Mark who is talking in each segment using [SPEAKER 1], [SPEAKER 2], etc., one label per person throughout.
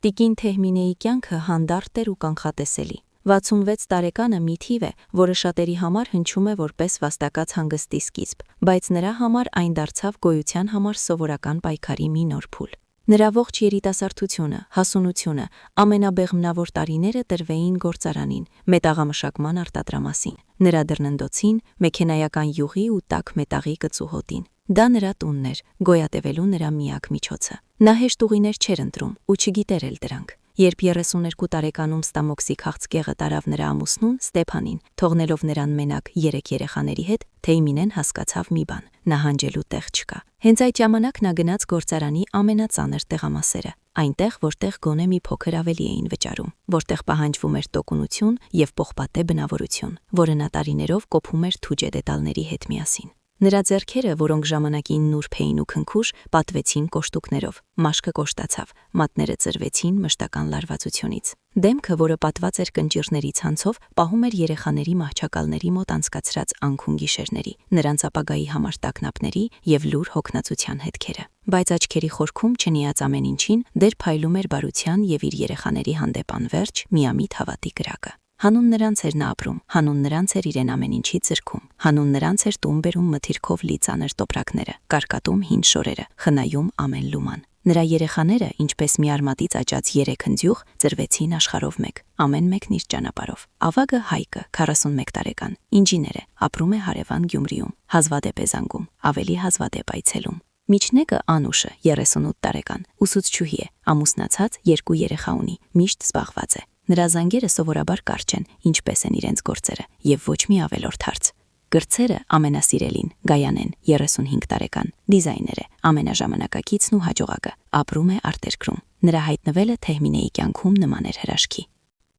[SPEAKER 1] Տիկին Թեհմինեի կյանքը հանդարտ էր ու կանխատեսելի։ 66 տարեկանը մի թիվ է, որը շատերի համար հնչում է որպես վաստակած հանգստի սկիզբ, բայց նրա համար այն դարձավ գոյության համար սովորական պայքարի մի նոր փուլ։ Նրա ողջ երիտասարդությունը, հասունությունը, ամենաբեղմնավոր տարիները տրվեին գործարանին, մետաղամշակման արտադրամասին, նրա դռննդոցին, մեքենայական յուղի ու տաք մետաղի կծուհոտին։ Դա նրա տունն էր, գոյատևելու նրա միակ միջոցը։ Նա հեշտ ուղիներ չէր ընտրում ու չգիտեր էլ դրանք։ Երբ 32 տարեկանում ստամոքսի քաղցկեղը տարավ նրա ամուսնուն Ստեփանին, թողնելով նրան մենակ 3 երեխաների հետ, Թեյմինեն հասկացավ մի բան՝ նահանջելու տեղ չկա։ Հենց այդ ժամանակ նա գնաց գործարանի ամենածանր տեղամասերը, այնտեղ, որտեղ գոնե մի փոքր ավելի էին վճարում, որտեղ պահանջվում էր տոկունություն եւ պողպատե բնավորություն, որը նա տարիներով կոփում էր թուջե դետալների հետ միասին։ Նրա ձեռքերը, որոնք ժամանակին նուրբ էին ու քնքուշ, պատվեցին կոշտուկներով, մաշկը կոշտացավ, մատները ծրվեցին մշտական լարվածությունից։ Դեմքը, որը պատված էր կնճիռների ցանցով, պահում էր երեխաների մահճակալների մոտ անցկացրած անքուն գիշերների, նրանց ապագայի համար տագնապների եւ լուր հոգնածության հետքերը։ Բայց աչքերի խորքում չնիած ամեն ինչին դեր փայլում էր բարության եւ իր երեխաների հանդեպ անվերջ միամիտ հավատի կրակը։ Հանուն նրանց էր նա ապրում, հանուն նրանց էր իրեն ամեն ինչից զրքում, հանուն նրանց էր տուն բերում մթիրքով լի ծանր տոպրակները, կարկատում հին շորերը, խնայում ամեն լուման։ Նրա երեխաները, ինչպես մի արմատից աճած 3 հնձյուղ, ծրվեցին աշխարհով մեկ, ամեն մեկն իր ճանապարհով։ Ավագը Հայկը, 41 տարեկան, ինժեներ է, ապրում է հարևան Գյումրիում, հազվադեպ է զանգում, ավելի հազվադեպ այցելում։ Միջնեկը Անուշը, 38 տարեկան, ուսուցչուհի է, ամուսնացած, 2 երեխա ունի, միշտ զբաղված է։ Նրա զանգերը սովորաբար կարճ են, ինչպես են իրենց գործերը, եւ ոչ մի ավելորդ հարց։ Գրծերը ամենասիրելին, Գայանեն, 35 տարեկան, դիզայներ է, ամենաժամանակակիցն ու հաջողակը, ապրում է արտերկրում։ Նրա հայտնվելը Թեհմինեի կյանքում նման էր հրաշքի։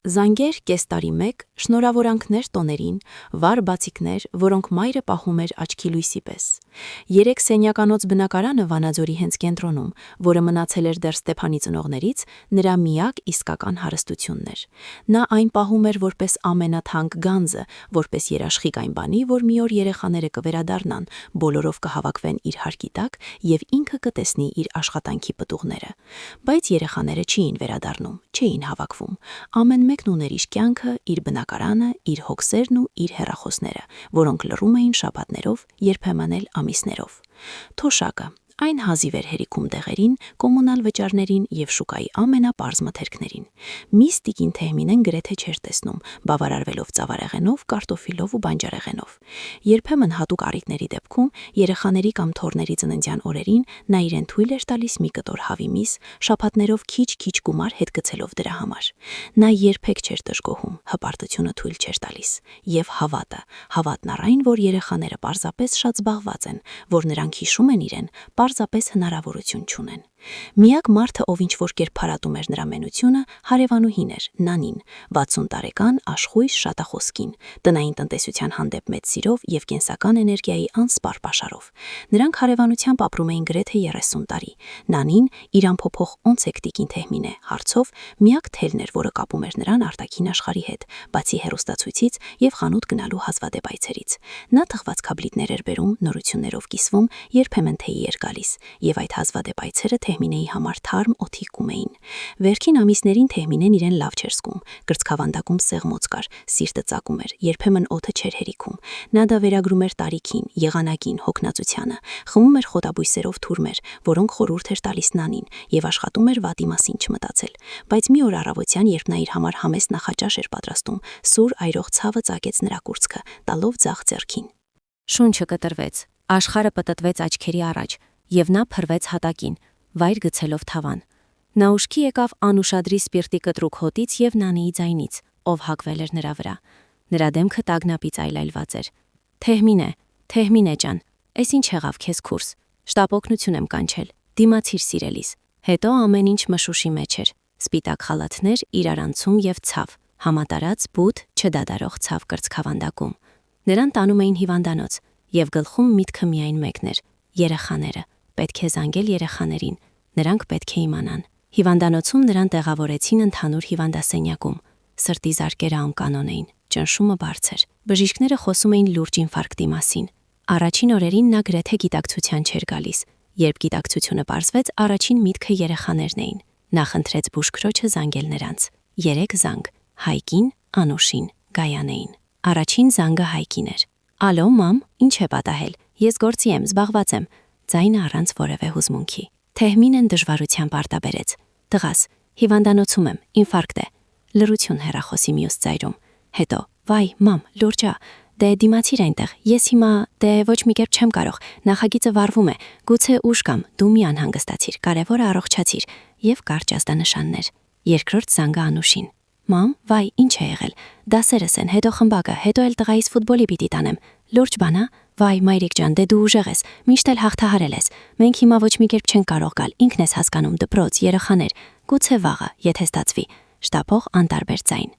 [SPEAKER 1] Զանգեր կես տարի մեկ, շնորհավորանքներ տոներին, վառ բացիկներ, որոնք մայրը պահում էր աչքի լույսի պես։ 3 սենյականոց բնակարանը Վանաձորի հենց կենտրոնում, որը մնացել էր դեռ Ստեփանի ծնողներից, նրա միակ իսկական հարստությունն էր։ Նա այն պահում էր որպես ամենաթանկ գանձը, որպես երաշխիք այն բանի, որ մի օր երեխաները կվերադառնան, բոլորով կհավաքվեն իր հարկի տակ եւ ինքը կտեսնի իր աշխատանքի պտուղները։ Բայց երեխաները չէին վերադառնում, չէին հավաքվում։ Ամեն մեկն ուներ իր կյանքը, իր բնակարանը, իր հոգսերն ու իր հեռախոսները, որոնք լռում էին շաբաթներով, երբեմն էլ ամիսներով։ Թոշակը այն հազիվ էր հերիքում դեղերին, կոմունալ վճարներին եւ շուկայի ամենապարզ մթերքներին։ Միս տիկին Թեհմինեն գրեթե չէր տեսնում, բավարարվելով ծավարեղենով, կարտոֆիլով ու բանջարեղենով։ Երբեմն հատուկ առիթների դեպքում երեխաների կամ թոռների ծննդյան օրերին նա իրեն թույլ էր տալիս մի կտոր հավի միս, շաբաթներով քիչ-քիչ գումար հետ գցելով դրա համար։ Նա երբեք չէր դժգոհում, հպարտությունը թույլ չէր տալիս, եւ հավատն առ այն, որ երեխաները պարզապես շատ զբաղված են, որ նրանք հիշում են իրեն, պարզապես հնարավորություն չունեն։ Միակ մարդը, ով ինչ-որ կերպ փարատում էր նրա մենությունը, հարևանուհին էր, Նանին, 60 տարեկան, աշխույժ, շատախոսքին, տնային տնտեսության հանդեպ մեծ սիրով եւ կենսական էներգիայի անսպառ պաշարով։ Նրանք հարևանությամբ ապրում էին գրեթե 30 տարի։ Նանին իր ամփոփող «Ոնց եք տիկին Թեհմինե» հարցով միակ թելն էր, որը կապում էր նրան արտաքին աշխարհի հետ, բացի հեռուստացույցից եւ խանութ գնալու հազվադեպ այցերից։ Նա թխված քաբլիտներ էր բերում, նորություններով կիսվում, երբեմն թեյի էր գալիս, եւ այդ հազվադեպ այցերը Թեհմինեի համար թարմ օդի կում էին։ Վերջին ամիսներին Թեհմինեն իրեն լավ չէր զգում, կրծքավանդակում սեղմոց կար, սիրտը ծակում էր, երբեմն օդը չէր հերիքում։ Նա դա վերագրում էր տարիքին, եղանակին, հոգնածությանը, խմում էր խոտաբույսերով թուրմեր, որոնք խորհուրդ էր տալիս Նանին, եւ աշխատում էր վատի մասին չմտածել։ Բայց մի օր առավոտյան, երբ նա իր համար համեստ նախաճաշ էր պատրաստում, սուր այրող ցավը ծակեց նրա կուրծքը, տալով ձախ ձեռքին։ Շունչը կտրվեց, աշխարհը պտտվեց աչքերի առաջ, եւ նա փռվեց հատակին, վայր գցելով թավան։ Նա ուշքի եկավ անուշադրի սպիրտի կտրուկ հոտից եւ Նանիի ձայնից, ով հագվել էր նրա վրա։ Նրա դեմքը տագնապից այլայլված էր։ Թեհմինե ջան, էս ինչ եղավ քեզ քուրս։ Շտապ օգնություն եմ կանչել։ Դիմացիր սիրելիս։ Հետո ամեն ինչ մշուշի մեջ էր։ Սպիտակ խալաթներ, իրարանցում եւ ցավ, համատարած բութ չդադարող ցավ կրծքավանդակում։ Նրան տանում էին հիվանդանոց, եւ գլխում միտքը միայն մեկն էր՝ երեխաները։ Պետք է զանգել երեխաներին, նրանք պետք է իմանան։ Հիվանդանոցում նրան տեղավորեցին ընդհանուր հիվանդասենյակում։ Սրտի զարկերը անկանոն էին, ճնշումը բարձր։ Բժիշկները խոսում էին լուրջ ինֆարկտի մասին։ Առաջին օրերին նա գրեթե գիտակցության չէր գալիս։ Երբ գիտակցությունը պարզվեց, առաջին միտքը երեխաներն էին։ Նա խնդրեց բուժքրոջը զանգել նրանց։ 3 զանգ՝ Հայկին, Անուշին, Գայանեին։ Առաջին զանգը Հայկին էր։ Ալո, մամ, ինչ է պատահել։ Ես գործի եմ, զբաղված եմ։ Ձայնը առանց որևէ հուզմունքի։ Թեհմինեն դժվարությամբ արտաբերեց. Տղաս, հիվանդանոցում եմ, ինֆարկտ է։ Լռություն հեռախոսի մյուս ծայրում։ Հետո, վայ, մամ, լուրջա, դե դիմացիր այնտեղ, ես հիմա, դե ոչ մի կերպ չեմ կարող, նախագիծը վառվում է, գուցե ուշ կամ, դու մի անհանգստացիր, կարևորը առողջացիր, եւ կարճ ազդանշաններ։ Երկրորդ զանգը Անուշին։ Մամ, վայ, ինչ է եղել։ Դասերս են, հետո խմբակը, հետո էլ տղայիս ֆուտբոլի պիտի տանեմ։ Լուրջ բան, հա։ Վայ, մայրիկ ջան, դե դու ուժեղ ես, միշտ էլ հաղթահարել ես։ Մենք հիմա ոչ մի կերպ չենք կարող գալ, ինքն ես հասկանում, դպրոց, երեխաներ, գուցե վաղը, եթե ստացվի։ Շտապող անտարբեր ձայն։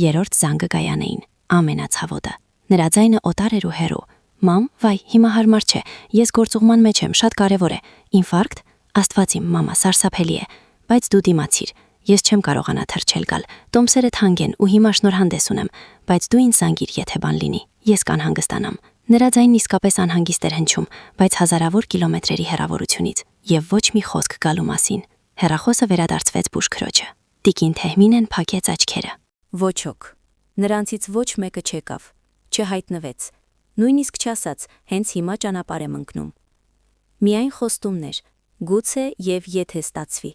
[SPEAKER 1] Երրորդ զանգը Գայանեին, ամենացավոտը։ Նրա ձայնը օտար էր ու հեռու։ Մամ, վայ, հիմա հարմար չէ, ես գործուղման մեջ եմ, շատ կարևոր է։ Ինֆարկտ։ Աստված իմ, մամա, սարսափելի է, բայց դու դիմացիր։ Ես չեմ կարողանա թրջել գալ։ Տոմսերը թանկ են ու հիմա շնորհանդես ունեմ, բայց դու ինձ զանգիր, եթե բան լինի։ Ես կանհանգստանամ։ Նրա ձայնն իսկապես անհանգիստ էր հնչում, բայց հազարավոր կիլոմետրերի հեռավորությունից եւ ոչ մի խոսք գալու մասին։ Հեռախոսը վերադարձվեց բուժքրոջը։ Տիկին Թեհմինեն փակեց աչքերը։ Ոչ ոք։ Նրանցից ոչ մեկը չեկավ, չհայտնվեց։ Նույնիսկ չասաց, հենց հիմա ճանապարհ եմ ընկնում։ Միայն խոստումներ, գուցե եւ եթե ստացվի։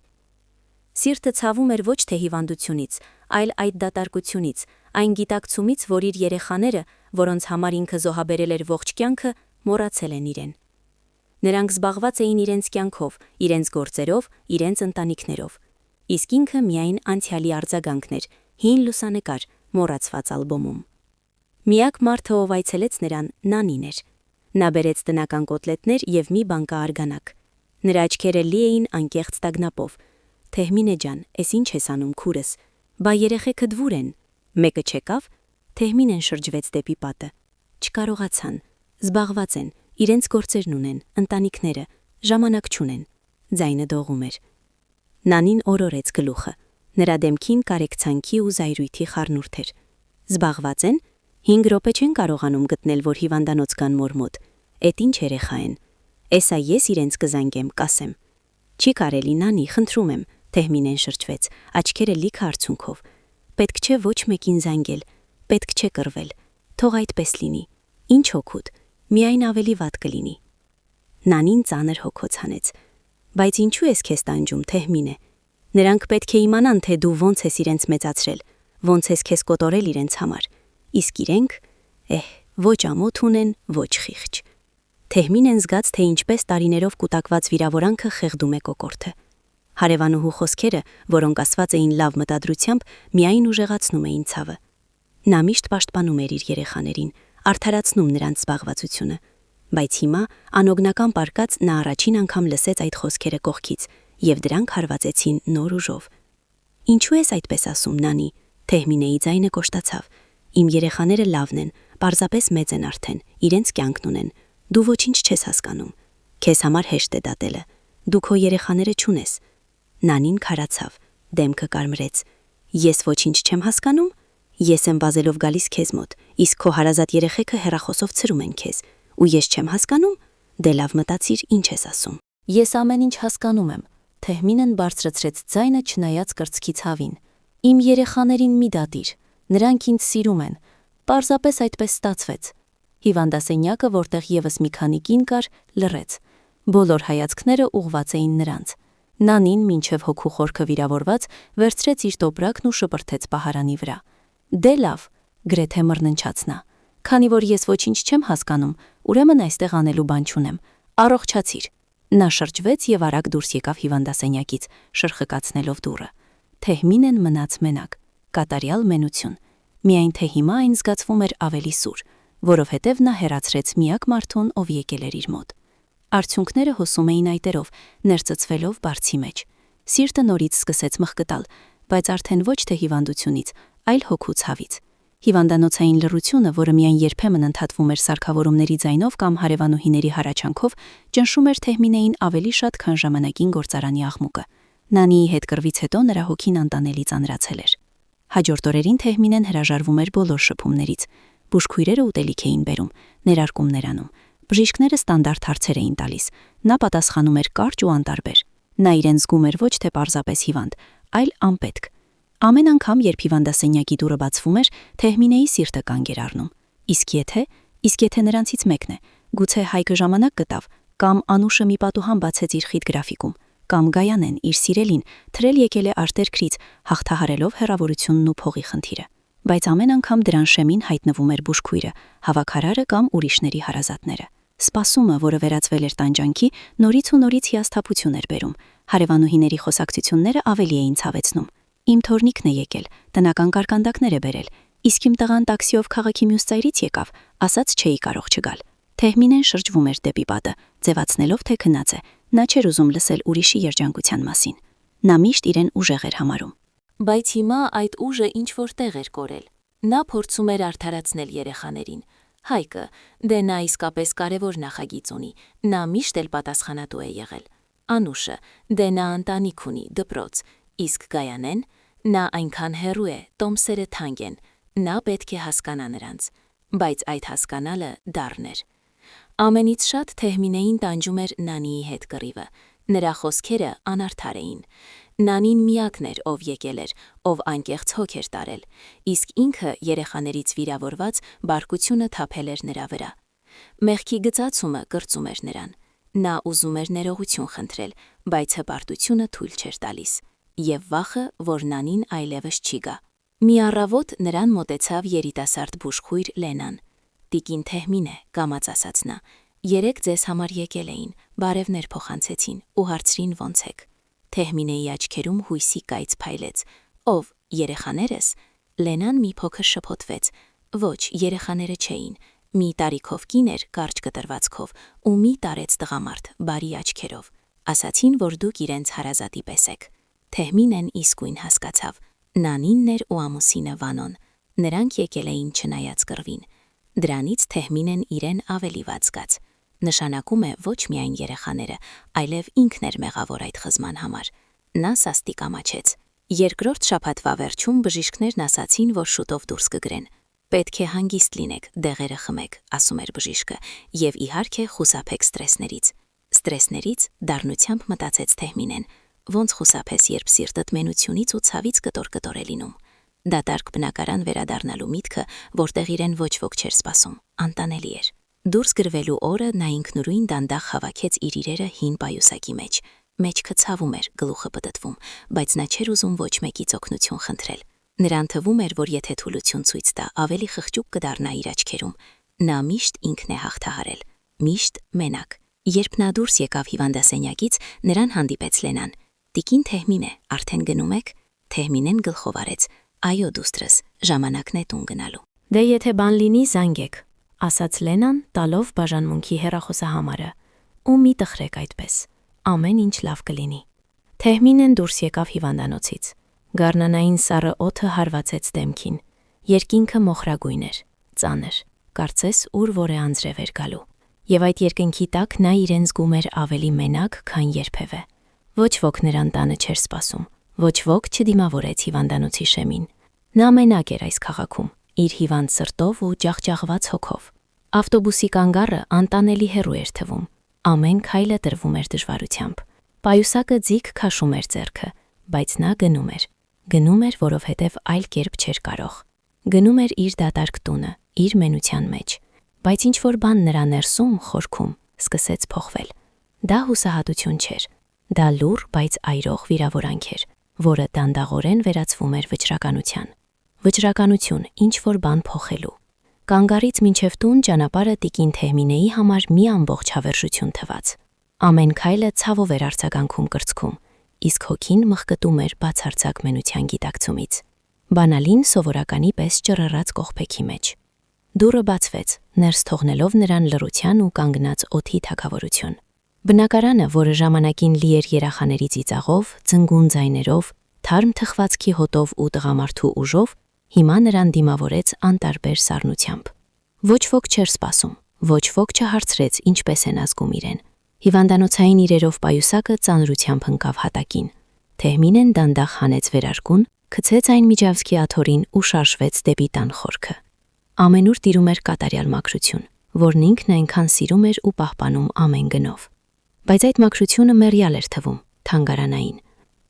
[SPEAKER 1] Սիրտը ցավում էր ոչ թե հիվանդությունից, այլ այդ դատարկությունից, այն գիտակցումից, որ իր երեխաները, որոնց համար ինքը զոհաբերել էր ողջ կյանքը, մոռացել են իրեն։ Նրանք զբաղված էին իրենց կյանքով, իրենց գործերով, իրենց ընտանիքներով։ Իսկ ինքը միայն անցյալի արձագանքն էր, հին լուսանկար, մոռացված ալբոմում։ Միակ մարդը, ով այցելեց նրան, Նանին էր։ Նա բերեց տնական կոտլետներ եւ մի բանկա արգանակ։ Նրա աչքերը լի էին անկեղծ տագնապով։ Թեհմինե ջան, էս ինչ ես անում քուրս։ Բա երեխեքը դվուր են։ Մեկը չեկավ։ Թեհմինեն շրջվեց դեպի պատը։ Չկարողացան։ Զբաղված են, իրենց գործերն ունեն, ընտանիքները, ժամանակ չունեն։ Ձայնը դողում էր։ Նանին օրորեց գլուխը։ Նրա դեմքին կարեկցանքի ու զայրույթի խառնուրդ էր։ Զբաղված են։ 5 րոպե չեն կարողանում գտնել, որ հիվանդանոց կան մոր մոտ։ Էդ ինչ երեխա են։ Էսա ես իրենց կզանգեմ, կասեմ։ Չի կարելի, Նանի, խնդրում եմ, Թեհմինեն շրջվեց, աչքերը լիքը արցունքով։ Պետք չէ ոչ մեկին զանգել, պետք չէ կռվել։ Թող այդպես լինի։ Ինչ հոգուտ, միայն ավելի վատ կլինի։ Նանին ծանր հոգոց հանեց։ Բայց ինչու ես քեզ տանջում, Թեհմինե։ Նրանք պետք է իմանան, թե դու ոնց ես իրենց մեծացրել, ոնց ես քեզ կոտորել իրենց համար։ Իսկ իրենք, ոչ ամոթ ունեն, ոչ խիղճ։ Թեհմինեն զգաց, թե ինչպես տարիներով կուտակված վիրավորանքը խեղդում է կոկորդը։ Հարևանուհու խոսքերը, որոնք ասված էին լավ մտադրությամբ, միայն ուժեղացնում էին ցավը։ Նա միշտ պաշտպանում էր իր երեխաներին, արդարացնում նրանց զբաղվածությունը, բայց հիմա անօգնական պարկած նա առաջին անգամ լսեց այդ խոսքերը կողքից, եւ դրանք հարվածեցին նոր ուժով։ Ինչու ես այդպես ասում, Նանի։ Թեհմինեի ձայնը կոշտացավ։ Իմ երեխաները լավն են, պարզապես մեծ են արդեն, իրենց կյանքն ունեն։ Դու ոչինչ չես հասկանում։ Քեզ համար հեշտ է դատելը։ Դու քո երեխաները չունես։ Նանին քարացավ, դեմքը կարմրեց։ Ես ոչինչ չեմ հասկանում։ Ես եմ վազելով գալիս քեզ մոտ, իսկ քո հարազատ երեխեքը հեռախոսով ցրում են քեզ, ու ես չեմ հասկանում։ Դե լավ մտածիր, ինչ ես ասում։ Ես ամեն ինչ հասկանում եմ։ Թեհմինեն բարձրացրեց ձայնը, չնայած կրծքի ցավին։ Իմ երեխաներին մի դատիր։ Նրանք ինձ սիրում են։ Պարզապես այդպես ստացվեց։ Հիվանդասենյակը, որտեղ եւս մի քանի կին կար, լռեց։ Բոլոր հայացքները ուղղված էին նրանց։ Նանին, մինչև հոգու խորքը վիրավորված, վերցրեց իր տոպրակն ու շպրտեց պահարանի վրա։ Դե լավ, գրեթե մռնչաց նա։ Քանի որ ես ոչինչ չեմ հասկանում, ուրեմն այստեղ անելու բան չունեմ։ Առողջացիր։ Նա շրջվեց եւ արագ դուրս եկավ հիվանդասենյակից, շրխկացնելով դուռը։ Թեհմինեն մնաց մենակ, կատարյալ մենություն։ Միայն թե հիմա այն զգացվում էր ավելի սուր, որովհետև նա հեռացրեց միակ մարդուն, ով եկել էր իր մոտ։ Արդյունքները հոսում էին այտերով, ներծծվելով բարձի մեջ։ Սիրտը նորից սկսեց մխկտալ, բայց արդեն ոչ թե հիվանդությունից, այլ հոգու ցավից։ Հիվանդանոցային լռությունը, որը միայն երբեմն ընդհատվում էր սարքավորումների ձայնով կամ հարևանուհիների հառաչանքով, ճնշում էր Թեհմինեին ավելի շատ, քան ժամանակին գործարանի աղմուկը։ Նանիի հետ կռվից հետո նրա հոգին անտանելի ծանրացել էր։ Հաջորդ օրերին Թեհմինեն հրաժարվում էր բոլոր շփումներից։ Բուժքույրերը ուտելիք էին բերում, ներարկումներ անում։ Բժիշկները ստանդարտ հարցեր էին տալիս։ Նա պատասխանում էր կարճ ու անտարբեր։ Նա իրեն զգում էր ոչ թե պարզապես հիվանդ, այլ անպետք։ Ամեն անգամ, երբ հիվանդասենյակի դուռը բացվում էր, Թեհմինեի սիրտը կանգ էր առնում։ Իսկ եթե նրանցից մեկն է, գուցե Հայկը ժամանակ գտավ, կամ Անուշը մի պատուհան բացեց իր խիտ գրաֆիկում, կամ Գայանեն իր սիրելին թրել եկել է արտերկրից, հաղթահարելով հեռավորությունն ու փողի խնդիրը։ Բայց ամեն անգամ դրան շեմին հայտնվում էր բուժքույրը, հավաքարարը կամ ուրիշների հարազատները։ Սպասումը, որը վերածվել էր տանջանքի, նորից ու նորից հիասթափություն էր բերում։ Հարևանուհիների խոսակցությունները ավելի էին ցավեցնում։ Իմ թորնիկն է եկել, տնական կարկանդակներ է բերել, իսկ իմ տղան տաքսիով քաղաքի մյուս ծայրից եկավ, ասաց չէի կարող չգալ։ Թեհմինեն շրջվում էր դեպի պատը, ձևացնելով, թե քնած է։ Նա չէր ուզում լսել ուրիշի երջանկության մասին։ Նա միշտ իրեն ուժեղ էր համարում։ Բայց հիմա այդ ուժը ինչ-որ տեղ էր կորել։ Նա փորձում էր արդարացնել երեխաներին։ Հայկը, դե նա իսկապես կարևոր նախագիծ ունի, նա միշտ էլ պատասխանատու է եղել։ Անուշը, դե նա ընտանիք ունի, դպրոց, իսկ Գայանեն, նա այնքան հեռու է, տոմսերը թանկ են, նա պետք է հասկանա նրանց, բայց այդ հասկանալը դառն էր։ Ամենից շատ Թեհմինեին տանջում էր Նանիի հետ կռիվը, նրա խոսքերը անարդար էին։ Նանին միակն էր, ով եկել էր, ով անկեղծ հոգ էր տարել, իսկ ինքը երեխաներից վիրավորված բարկությունը թափել էր նրա վրա։ Մեղքի գծացումը կրծում էր նրան։ Նա ուզում էր ներողություն խնդրել, բայց հպարտությունը թույլ չէր տալիս, եւ վախը, որ Նանին այլևս չի գա։ Մի առավոտ նրան մոտեցավ երիտասարդ բուժքույր Լենան։ Տիկին Թեհմինե, կամաց ասաց նա, երեկ ձեզ համար եկել էին, բարևներ փոխանցեցին ու հարցրին ոնց եք։ Թեհմինեի աչքերում հույսի կայծ փայլեց։ Ով, երեխաներս։ Լենան մի փոքր շփոթվեց։ Ոչ, երեխաները չէին։ Մի տարիքով կին էր, կարճ կտրվածքով, ու մի տարեց տղամարդ, բարի աչքերով։ Ասացին, որ դուք իրենց հարազատի պես եք։ Թեհմինեն իսկույն հասկացավ։ Նանինն էր ու ամուսինը Վանոն։ Նրանք եկել էին չնայած կռվին։ Դրանից Թեհմինեն իրեն ավելի վատ զգաց։ Նշանակում է ոչ միայն երեխաները, այլև ինքն էր մեղավոր այդ խզման համար։ Նա սաստիկ ամաչեց։ Երկրորդ շաբաթվա վերջում բժիշկներն ասացին, որ շուտով դուրս կգրեն։ Պետք է հանգիստ լինեք, դեղերը խմեք, ասում էր բժիշկը, եւ իհարկե խուսափեք ստրեսներից։ Ստրեսներից դառնությամբ մտածեց Թեհմինեն։ Ոնց խուսափես, երբ սիրտդ մենությունից ու ցավից կտոր է լինում։ Դատարկ բնակարան վերադառնալու միտքը, որտեղ իրեն ոչ ոք չէր սպասում, անտանելի էր։ Դուրս գրվելու օրը նա ինքնուրույն դանդաղ հավաքեց իր իրերը հին պայուսակի մեջ։ Մեջքը ցավում էր, գլուխը պտտվում, բայց նա չէր ուզում ոչ մեկից օգնություն խնդրել։ Նրան թվում էր, որ եթե թուլություն ցույց տա, ավելի խղճուկ կդառնա իր աչքերում։ Նա միշտ ինքն է հաղթահարել, միշտ մենակ։ Երբ նա դուրս եկավ հիվանդասենյակից, նրան հանդիպեց Լենան։ Տիկին Թեհմինե, արդեն գնում եք։ Թեհմինեն գլխով արեց։ Այո, դուստրս, ժամանակն է տուն գնալու։ Դե եթե բան լինի, զանգեք, ասաց Լենան, տալով բաժանմունքի հեռախոսահամարը։ Ու մի տխրեք այդպես։ Ամեն ինչ լավ կլինի։ Թեհմինեն դուրս եկավ հիվանդանոցից։ Գառնանային սառը օդը հարվածեց դեմքին։ Երկինքը մոխրագույն էր, ծանր, կարծես ուր որ է անձրև էր գալու։ Եվ այդ երկնքի տակ նա իրեն զգում էր ավելի մենակ, քան երբևէ։ Ոչ ոք նրան տանը չէր սպասում, ոչ ոք չդիմավորեց հիվանդանոցի շեմին։ Նա մենակ էր այս քաղաքում, իր հիվանդ սրտով ու ջախջախված հոգով։ Ավտոբուսի կանգառը անտանելի հեռու էր թվում, ամեն քայլը տրվում էր դժվարությամբ։ Պայուսակը ձիգ քաշում էր ձեռքը, բայց նա գնում էր, որովհետև այլ կերպ չէր կարող։ Գնում էր իր դատարկ տունը, իր մենության մեջ, բայց ինչ-որ բան նրա ներսում, խորքում, սկսեց փոխվել։ Դա հուսահատություն չէր, դա լուռ, բայց այրող վիրավորանք էր, որը դանդաղորեն վերածվում էր վճռականության։ Վճռականություն, ինչ-որ բան փոխելու։ Կանգառից մինչև տուն ճանապարհը տիկին Թեհմինեի համար մի ամբողջ հավերժություն թվաց։ Ամեն քայլը ցավով էր արձագանքում կրծքում, իսկ հոգին մղկտում էր բացարձակ մենության գիտակցումից։ Բանալին սովորականի պես ճռռաց կողպեքի մեջ։ Դուռը բացվեց, ներս թողնելով նրան լռության ու կանգնած օդի թագավորություն։ Բնակարանը, որը ժամանակին լի էր երախաների ծիծաղով, ծնգուն ձայներով, թարմ թխվածքի հոտով ու տղամարդու ուժով, հիմա նրան դիմավորեց անտարբեր սառնությամբ։ Ոչ ոք չէր սպասում, ոչ ոք չհարցրեց ինչպես են ազգում իրեն։ Հիվանդանոցային իրերով պայուսակը ծանրությամբ ընկավ հատակին։ Թեհմինեն դանդաղ հանեց վերարկուն, գցեց այն միջավսկի աթոռին ու շարժվեց դեպի տան խորքը։ Ամենուր տիրում էր կատարյալ մաքրություն, որն ինքն այնքան սիրում էր ու պահպանում ամեն գնով։ Բայց այդ մաքրությունը մեռյալ էր թվում, թանգարանային։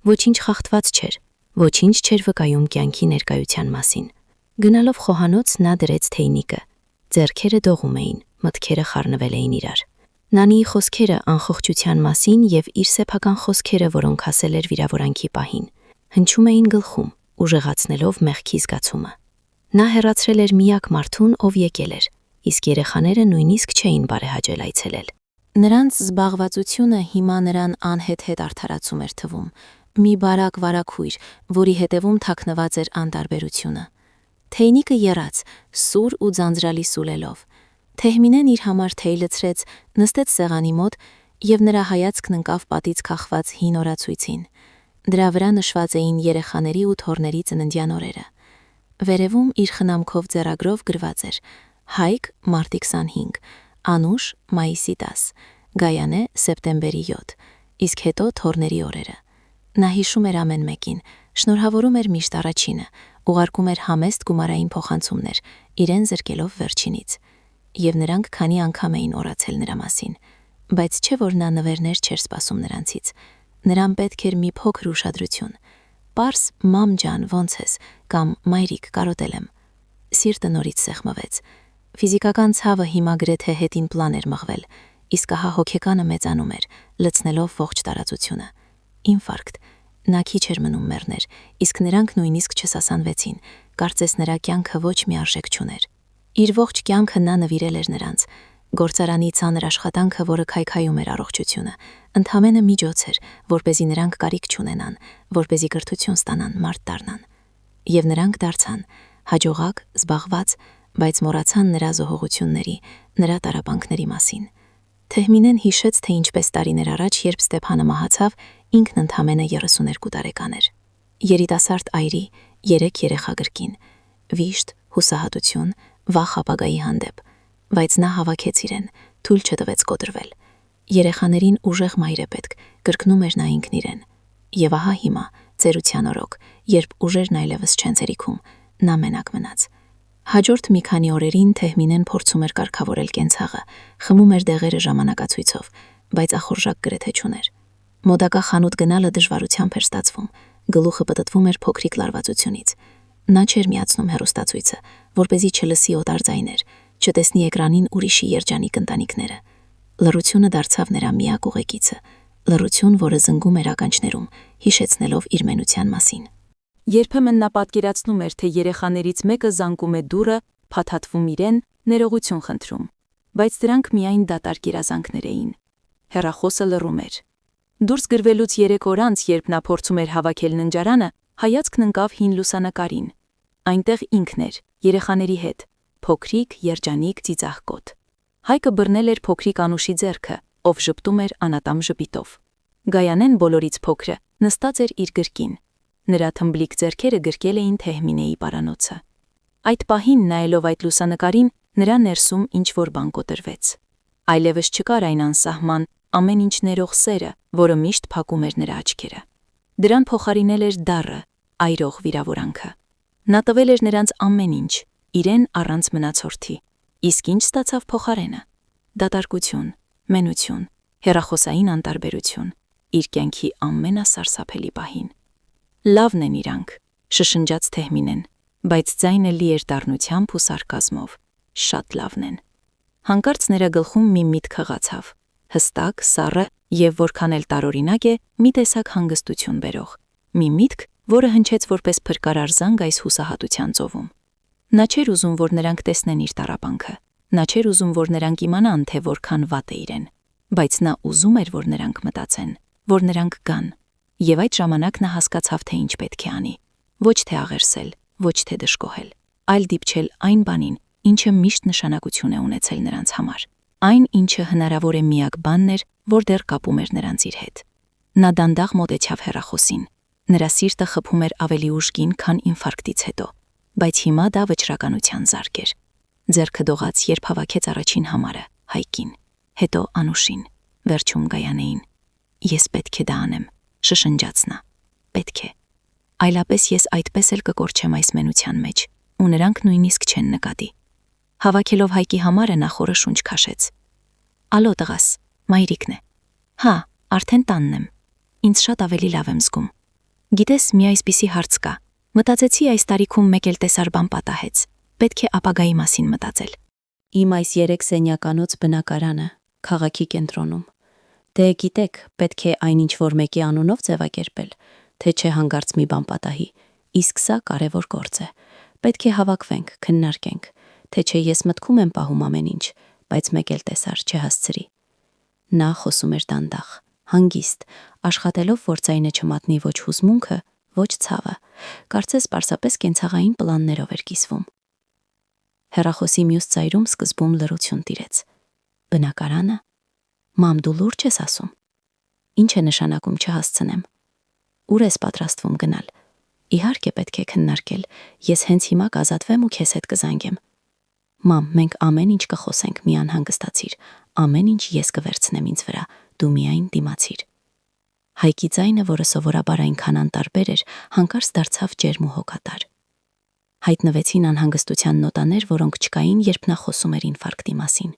[SPEAKER 1] Ոչինչ խախտված չէր, ոչինչ չէր վկայում կյանքի ներկայության մասին։ Գնալով խոհանոց նա դրեց թեյնիկը, ձեռքերը դողում էին, մտքերը խառնվել էին իրար։ Նանիի խոսքերը անխոհճության մասին եւ իր սեփական խոսքերը, որոնք ասել էր վիրավորանքի պահին, հնչում էին գլխում, ուժեղացնելով մեղքի զգացումը։ Նա հեռացրել էր միակ մարդուն, ով եկել էր, իսկ երեխաները նույնիսկ չէին բարեհաճել այցելել։ Նրանց զբաղվածությունը հիմա նրան անհետ արդարացում էր թվում, մի բարակ վարակույր, որի հետևում թաքնված էր անտարբերությունը։ Թեյնիկը եռաց, սուր ու ձանձրալի սուլելով։ Թեհմինեն իր համար թեյ լցրեց, նստեց սեղանի մոտ եւ նրա հայացքն ընկավ պատից քաղված հին օրացույցին։ Դրա վրա նշված էին երեխաների ու թոռների ծննդյան օրերը։ Վերևում իր խնամքով ձեռագրով գրված էր. Հայկ մարտի 25, Անուշ մայիսի 10, Գայանե սեպտեմբերի 7, իսկ հետո թոռների օրերը։ Նա հիշում էր ամեն մեկին, շնորհավորում էր միշտ առաջինը, ուղարկում էր համեստ գումարային փոխանցումներ, իրեն զրկելով վերջինից։ Եվ նրանք քանի անգամ էին օրացել նրա մասին, բայց չէ որ նա նվերներ չէր սպասում նրանցից։ Նրան պետք էր մի փոքր ուշադրություն։ Պարս մամ ջան, ոնց ես, կամ մայրիկ, կարոտել եմ։ Սիրտը նորից սեղմվեց։ Ֆիզիկական ցավը հիմա գրեթե հետին պլան էր մղվել, իսկ ահա հոգեկանը մեծանում էր, լցնելով ողջ տարածությունը։ Ինֆարկտ։ Նա քիչ էր մնում մեռներ, իսկ նրանք նույնիսկ չսասանվեցին, կարծես նրա կյանքը ոչ մի արժեք չուներ։ Իր ողջ կյանքը նա նվիրել էր նրանց։ Գործարանի ցաներ աշխատանքը, որը քայքայում էր առողջությունը, ընդհանրապես միջոց էր, որպեսզի նրանք կարիք չունենան, որպեսզի կրթություն ստանան, մարդ դառնան։ Եվ նրանք դարձան հաջողակ, զբաղված, բայց մոռացան նրա զոհողությունների, նրա տառապանքների մասին։ Թեհմինեն հիշեց, թե ինչպես տարիներ առաջ, երբ Ստեփանը մահացավ, ինքն ընդամենը 32 տարեկան էր։ Երիտասարդ այրի, 3 երեխա գրկին, վիշտ, հուսահատություն, վախ ապագայի հանդեպ, բայց նա հավաքեց իրեն, թույլ չտվեց կոտրվել։ Երեխաներին ուժեղ մայր է պետք, կրկնում էր նա ինքն իրեն։ Եվ ահա հիմա, ծերության օրոք, երբ ուժերն այլևս չեն ցերիքում, նա մենակ մնաց։ Հաջորդ մի քանի օրերին Թեհմինեն փորձում էր կարգավորել կենցաղը, խմում էր դեղերը ժամանակացույցով, բայց ախորժակ գրեթե չուներ։ Մոդակա խանութ գնալը դժվարությամբ էր ստացվում, գլուխը պտտվում էր փոքրիկ լարվածությունից։ Նա չէր միացնում հեռուստացույցը, որպեսզի չլսի օտար ձայներ, չտեսնի էկրանին ուրիշի երջանիկ ընտանիքները։ Լռությունը դարձավ նրա միակ ուղեկիցը, լռություն, որը զնգում էր ականջներում, հիշեցնելով իր մենության մասին։ Երբեմն նա պատկերացնում էր, թե երեխաներից մեկը զանգում է դուռը, փաթաթվում իրեն, ներողություն խնդրում, բայց դրանք միայն դատարկ երազանքներ էին։ Հեռախոսը լռում էր։ Դուրս գրվելուց 3 օր անց, երբ նա փորձում էր հավաքել ննջարանը, հայացքն ընկավ հին լուսանկարին։ Այնտեղ ինքն էր, երեխաների հետ, փոքրիկ, երջանիկ ծիծաղկոտ։ Հայկը բռնել էր փոքրիկ Անուշի ձեռքը, ով ժպտում էր անատամ ժպիտով։ Գայանեն բոլորից փոքրը նստած էր իր գրկին։ Նրա թմբլիկ ձեռքերը գրկել էին Թեհմինեի պարանոցը։ Այդ պահին, նայելով այդ լուսանկարին, նրա ներսում ինչ-որ բան կոտրվեց։ Այլևս չկար այն անսահման, ամեն ինչ ներող սերը, որը միշտ փակում էր նրա աչքերը։ Դրան փոխարինել էր դառը, այրող վիրավորանքը։ Նա տվել էր նրանց ամեն ինչ, իրեն առանց մնացորդի։ Իսկ ինչ ստացավ փոխարենը։ Դատարկություն, մենություն, հեռախոսային անտարբերություն, իր կյանքի ամենասարսափելի պահին։ Լավն են իրանք, շշնջաց Թեհմինեն, բայց ձայնը լի էր դառնությամբ ու սարկազմով։ Շատ լավն են։ Հանկարծ նրա գլխում մի միտք հղացավ, հստակ, սառը եւ որքան էլ տարօրինակ է, մի տեսակ հանգստություն բերող։ Մի միտք, որը հնչեց որպես փրկարար զանգ այս հուսահատության ծովում։ Նա չէր ուզում, որ նրանք տեսնեն իր տառապանքը։ Նա չէր ուզում, որ նրանք իմանան, թե որքան վատ է իրեն, բայց նա ուզում էր, որ նրանք մտածեն, որ նրանք գան։ Եվ այդ ժամանակ նա հասկացավ, թե ինչ պետք է անի։ Ոչ թե աղերսել, ոչ թե դժկոհել, այլ դիպչել այն բանին, ինչը միշտ նշանակություն է ունեցել նրանց համար։ Այն, ինչը հնարավոր է միակ բանն էր, որ դեռ կապում էր նրանց իր հետ։ Նա դանդաղ մոտեցավ հեռախոսին։ Նրա սիրտը խփում էր ավելի ուժգին, քան ինֆարկտից հետո, բայց հիմա դա վճռականության զարկ էր։ Ձեռքը դողաց, երբ հավաքեց առաջին համարը, Հայկին, հետո Անուշին, վերջում Գայանեին։ Ես պետք է դա անեմ, շշնջաց նա։ Պետք է։ Այլապես ես այդպես էլ կկորչեմ այս մենության մեջ, ու նրանք նույնիսկ չեն նկատի։ Հավաքելով Հայկի համարը նա խորը շունչ քաշեց։ Ալո տղաս, մայրիկն է։ Հա, արդեն տանն եմ։ ինձ շատ ավելի լավ եմ զգում։ Գիտես, մի այսպիսի հարց կա։ Մտածեցի այս տարիքում մեկ էլ տեսար բան պատահեց։ Պետք է ապագայի մասին մտածել։ Իմ այս 3 սենյականոց բնակարանը քաղաքի կենտրոնում։ Դե գիտեք, պետք է այնինչ որ մեկի անունով ձևակերպել, թե չէ հանգարց մի բան պատահի։ Իսկ սա կարևոր գործ է։ Պետք է հավաքվենք, քննարկենք, թե չէ ես մտքում եմ պահում ամեն ինչ, բայց մեկ էլ տեսար չհասցրի։ Նա խոսում էր դանդաղ, հանգիստ, աշխատելով, որ ձայնը չմատնի ոչ հուզմունքը, ոչ ցավը, կարծես պարզապես կենցաղային պլաններով էր կիսվում։ Հեռախոսի մյուս ծայրում սկզբում լռություն տիրեց։ Բնակարանը։ Մամ, դու լուրջ ես ասում։ Ինչ է նշանակում չհասցնեմ։ Ուր ես պատրաստվում գնալ։ Իհարկե պետք է քննարկել, ես հենց հիմա կազատվեմ ու քեզ հետ կզանգեմ։ Մամ, մենք ամեն ինչ կխոսենք, մի անհանգստացիր, ամեն ինչ ես կվերցնեմ ինձ վրա, դու միայն դիմացիր։ Հայկի ձայնը, որը սովորաբար այնքան անտարբեր էր, հանկարծ դարձավ ջերմ ու հոգատար։ Հայտնվեցին անհանգստության նոտաներ, որոնք չկային, երբ նա խոսում էր ինֆարկտի մասին։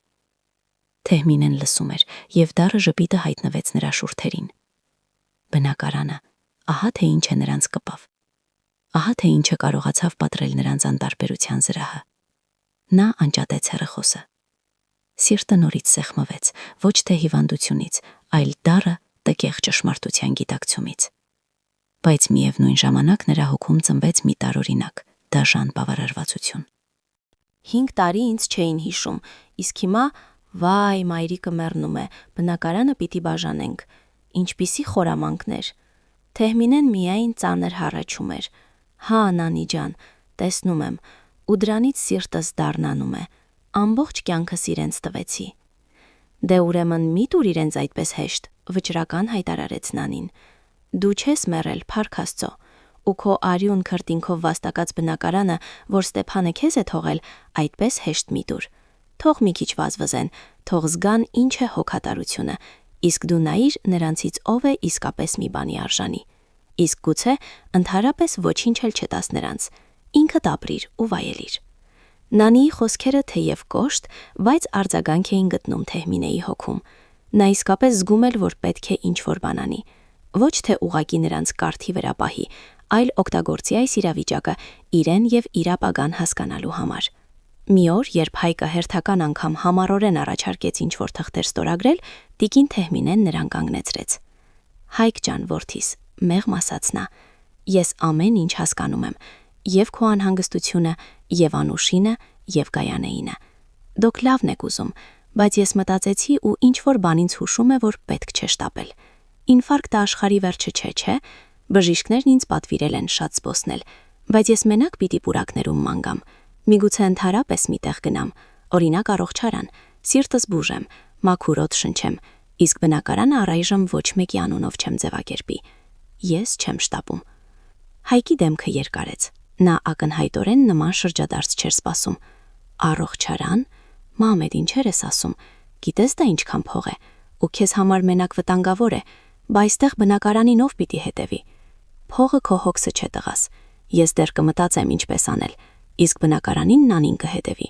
[SPEAKER 1] Թեհմինեն լսում էր, եւ դառը ժպիտը հայտնվեց նրա շուրթերին։ Բնակարանը, ահա թե ինչ է նրանց կպավ։ Ահա թե ինչը կարողացավ պատրել նրանց անտարբերության զրահը։ Նա անջատեց հեռախոսը։ Սիրտը նորից սեղմվեց, ոչ թե հիվանդությունից, այլ դառը տկեղ ճշմարտության գիտակցումից։ Բայց միևնույն ժամանակ նրա հոգում ծնվեց մի տարօրինակ, դաժան բավարարվածություն։ 5 տարի ինձ չէին հիշում, իսկ հիմա վայ, մայրիկը մեռնում է, բնակարանը պիտի բաժանենք։ Ինչպիսի խորամանկներ։ Թեհմինեն միայն ծանր հառաչում էր։ Հա, նանի ջան, տեսնում եմ, ու դրանից սիրտս դառնանում է։ Ամբողջ կյանքս իրենց տվեցի։ Դե ուրեմն մի տուր իրենց այդպես հեշտ, վճռական հայտարարեց Նանին։ Դու չես մեռել, փառք Աստծո, ու քո արյուն քրտինքով վաստակած բնակարանը, որ Ստեփանը քեզ է թողել, այդպես հեշտ մի տուր։ Թող մի քիչ վազվզեն, թող զգան ինչ է հոգատարությունը, իսկ դու նայիր նրանցից ով է իսկապես մի բանի արժանի։ Իսկ գուցե ընդհանրապես ոչինչ էլ չտաս նրանց, ինքդ ապրիր ու վայելիր։ Նանիի խոսքերը թեև կոշտ, բայց արձագանք էին գտնում Թեհմինեի հոգում։ Նա իսկապես զգում էր, որ պետք է ինչ-որ բան անի։ Ոչ թե ուղակի նրանց կարթի վրա պահի, այլ օգտագործի այս իրավիճակը իրեն եւ իր ապագան հասկանալու համար։ Մի օր, երբ Հայկը հերթական անգամ համառորեն առաջարկեց ինչ-որ թղթեր ստորագրել, տիկին Թեհմինեն նրան կանգնեցրեց։ Հայկ ջան, որդիս, մեղմ ասաց նա, ես ամեն ինչ հասկանում եմ, եւ քո անհանգստությունը, եւ Անուշինը, եւ Գայանեինը։ Դուք լավն եք ուզում, բայց ես մտածեցի ու ինչ-որ բան ինձ հուշում է, որ պետք չէ շտապել։ Ինֆարկտը աշխարհի վերջը չէ։ Բժիշկներն ինձ պատվիրել են շատ զբոսնել, բայց ես մենակ պիտի պուրակներում ման գամ։ Միգուցե ընդհանրապես միտեղ գնամ, օրինակ առողջարան, սիրտս բուժեմ, մաքուր օդ շնչեմ, իսկ բնակարանը առայժմ ոչ մեկի անունով չեմ ձևակերպի։ Ես չեմ շտապում։ Հայկի դեմքը երկարեց։ Նա ակնհայտորեն նման շրջադարձ չէր սպասում։ Առողջարան, Մամեդ, ինչեր ես ասում։ Գիտես դա ինչքան փող է, ու քեզ համար մենակ վտանգավոր է, բայց այստեղ բնակարանին ով պիտի հետևի։ Փողը քո հոգսը չէ տղաս։ Ես դեռ կմտածեմ ինչպես անել, իսկ բնակարանին Նանին կհետևի։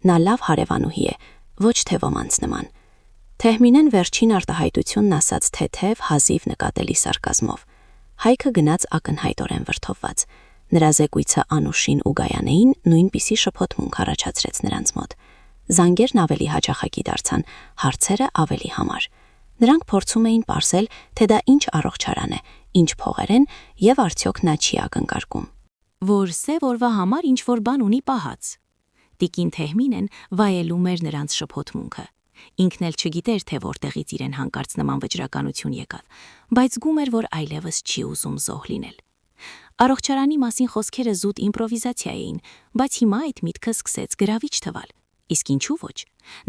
[SPEAKER 1] Նա լավ հարևանուհի է, ոչ թե ոմանց նման։ Թեհմինեն վերջին արտահայտությունն ասաց թեթև, հազիվ նկատելի սարկազմով։ Հայկը գնաց ակնհայտորեն վրդովված։ Նրա զեկույցը Անուշին ու Գայանեին նույնպիսի շփոթմունք առաջացրեց նրանց մոտ։ Զանգերն ավելի հաճախակի դարձան, հարցերը ավելի համար։ Նրանք փորձում էին պարզել, թե դա ինչ առողջարան է, ինչ փողեր են եւ արդյոք նա չի ակնկարկում։ Որ սև օրվա համար ինչ-որ բան ունի պահած։ Տիկին Թեհմինեն վայելում էր նրանց շփոթմունքը։ Ինքն էլ չգիտեր, թե որտեղից իրեն հանկարծ նման վճռականություն եկավ, բայց զգում էր, որ այլևս չի ուզում զոհ լինել։ Առողջարանի մասին խոսքերը զուտ իմպրովիզացիա էին, բայց հիմա այդ միտքը սկսեց գրավիչ թվալ։ Իսկ ինչու ոչ։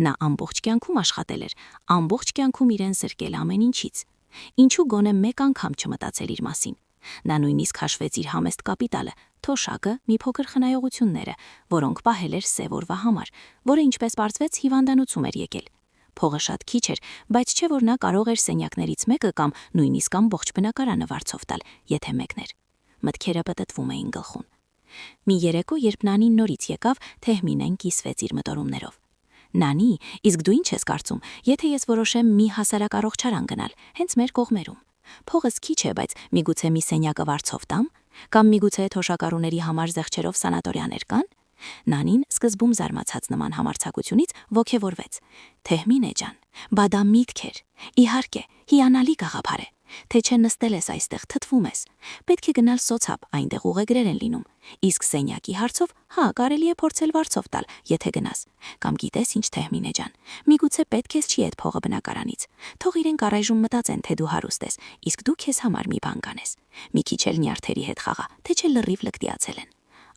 [SPEAKER 1] Նա ամբողջ կյանքում աշխատել էր, ամբողջ կյանքում իրեն զրկել ամեն ինչից։ Ինչու գոնե մեկ անգամ չմտածել իր մասին։ Նա նույնիսկ հաշվեց իր համեստ կապիտալը, թոշակը, մի փոքր խնայողությունները, որոնք պահել էր սև օրվա համար, որը ինչպես պարզվեց հիվանդանոցում էր եկել։ Փողը շատ քիչ էր, բայց չէ որ նա կարող էր սենյակներից մեկը կամ նույնիսկ ամբողջ բնակարանը վարձով տալ, եթե մեկն էր։ Մտքերը պտտվում էին գլխում։ Մի երեկո, երբ Նանին նորից եկավ, Թեհմինեն կիսվեց իր մտորումներով։ Նանի, իսկ դու ինչ ես կարծում, եթե ես որոշեմ մի հասարակ առողջարան գնալ, հենց մեր կողմերում։ Փողս քիչ է, բայց միգուցե մի սենյակը վարձով տամ, կամ միգուցե թոշակառուների համար զեղչերով սանատորիաներ կան։ Նանին սկզբում զարմացած նման համարձակությունից ոգևորվեց։ Թեհմինե ջան, բա դա միտք էր։ Իհարկե, հիանալի գաղափար է։ Թե չէ նստել ես այստեղ, թթվում ես։ Պետք է գնալ սոցապ, այնտեղ ուղեգրեր են լինում։ Իսկ սենյակի հարցով, հա, կարելի է փորձել վարձով տալ, եթե գնաս։ Կամ գիտես ինչ, Թեհմինե ջան, միգուցե պետք ես չի այդ փողը բնակարանից։ Թող իրենք առայժմ մտածեն, թե դու հարուստ ես, իսկ դու քեզ համար մի բան կանես։ Մի քիչ էլ նյարդերի հետ խաղա, թե չէ լրիվ լկտիացել են։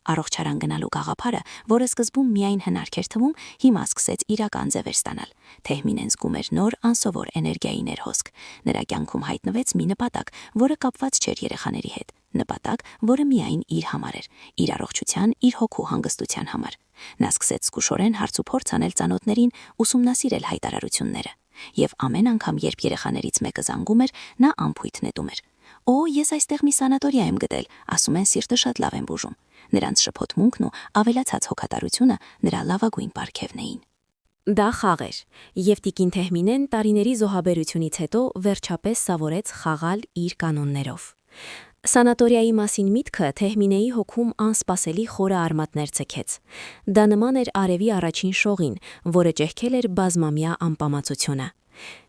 [SPEAKER 1] Առողջարան գնալու գաղափարը, որը սկզբում միայն հնարք էր թվում, հիմա սկսեց իրական ձևեր ստանալ։ Թեհմինեն զգում էր նոր անսովոր էներգիայի ներհոսք։ Նրա կյանքում հայտնվեց մի նպատակ, որը կապված չէր երեխաների հետ։ Նպատակ, որը միայն իր համար էր, իր առողջության, իր հոգու հանգստության համար։ Նա սկսեց զգուշորեն հարցուփորձ անել ծանոթներին, ուսումնասիրել հայտարարությունները։ Եվ ամեն անգամ, երբ երեխաներից մեկը զանգում էր, նա անփույթ նետում էր։ Օ, ես այստեղ մի սանատորիա եմ գտել, ասում են սիրտը շատ լավ են բուժում։ Նրանց շփոթմունքն ու ավելացած հոգատարությունը նրա լավագույն պարգևն էին։ Դա խաղ էր, եւ տիկին Թեհմինեն տարիների զոհաբերությունից հետո վերջապես սովորեց խաղալ իր կանոններով։ Սանատորիայի մասին միտքը Թեհմինեի հոգում անսպասելի խորը արմատներ ցկեց։ Դա նման էր արևի առաջին շողին, որը ճեղքել էր բազմամյա անպամացությունը։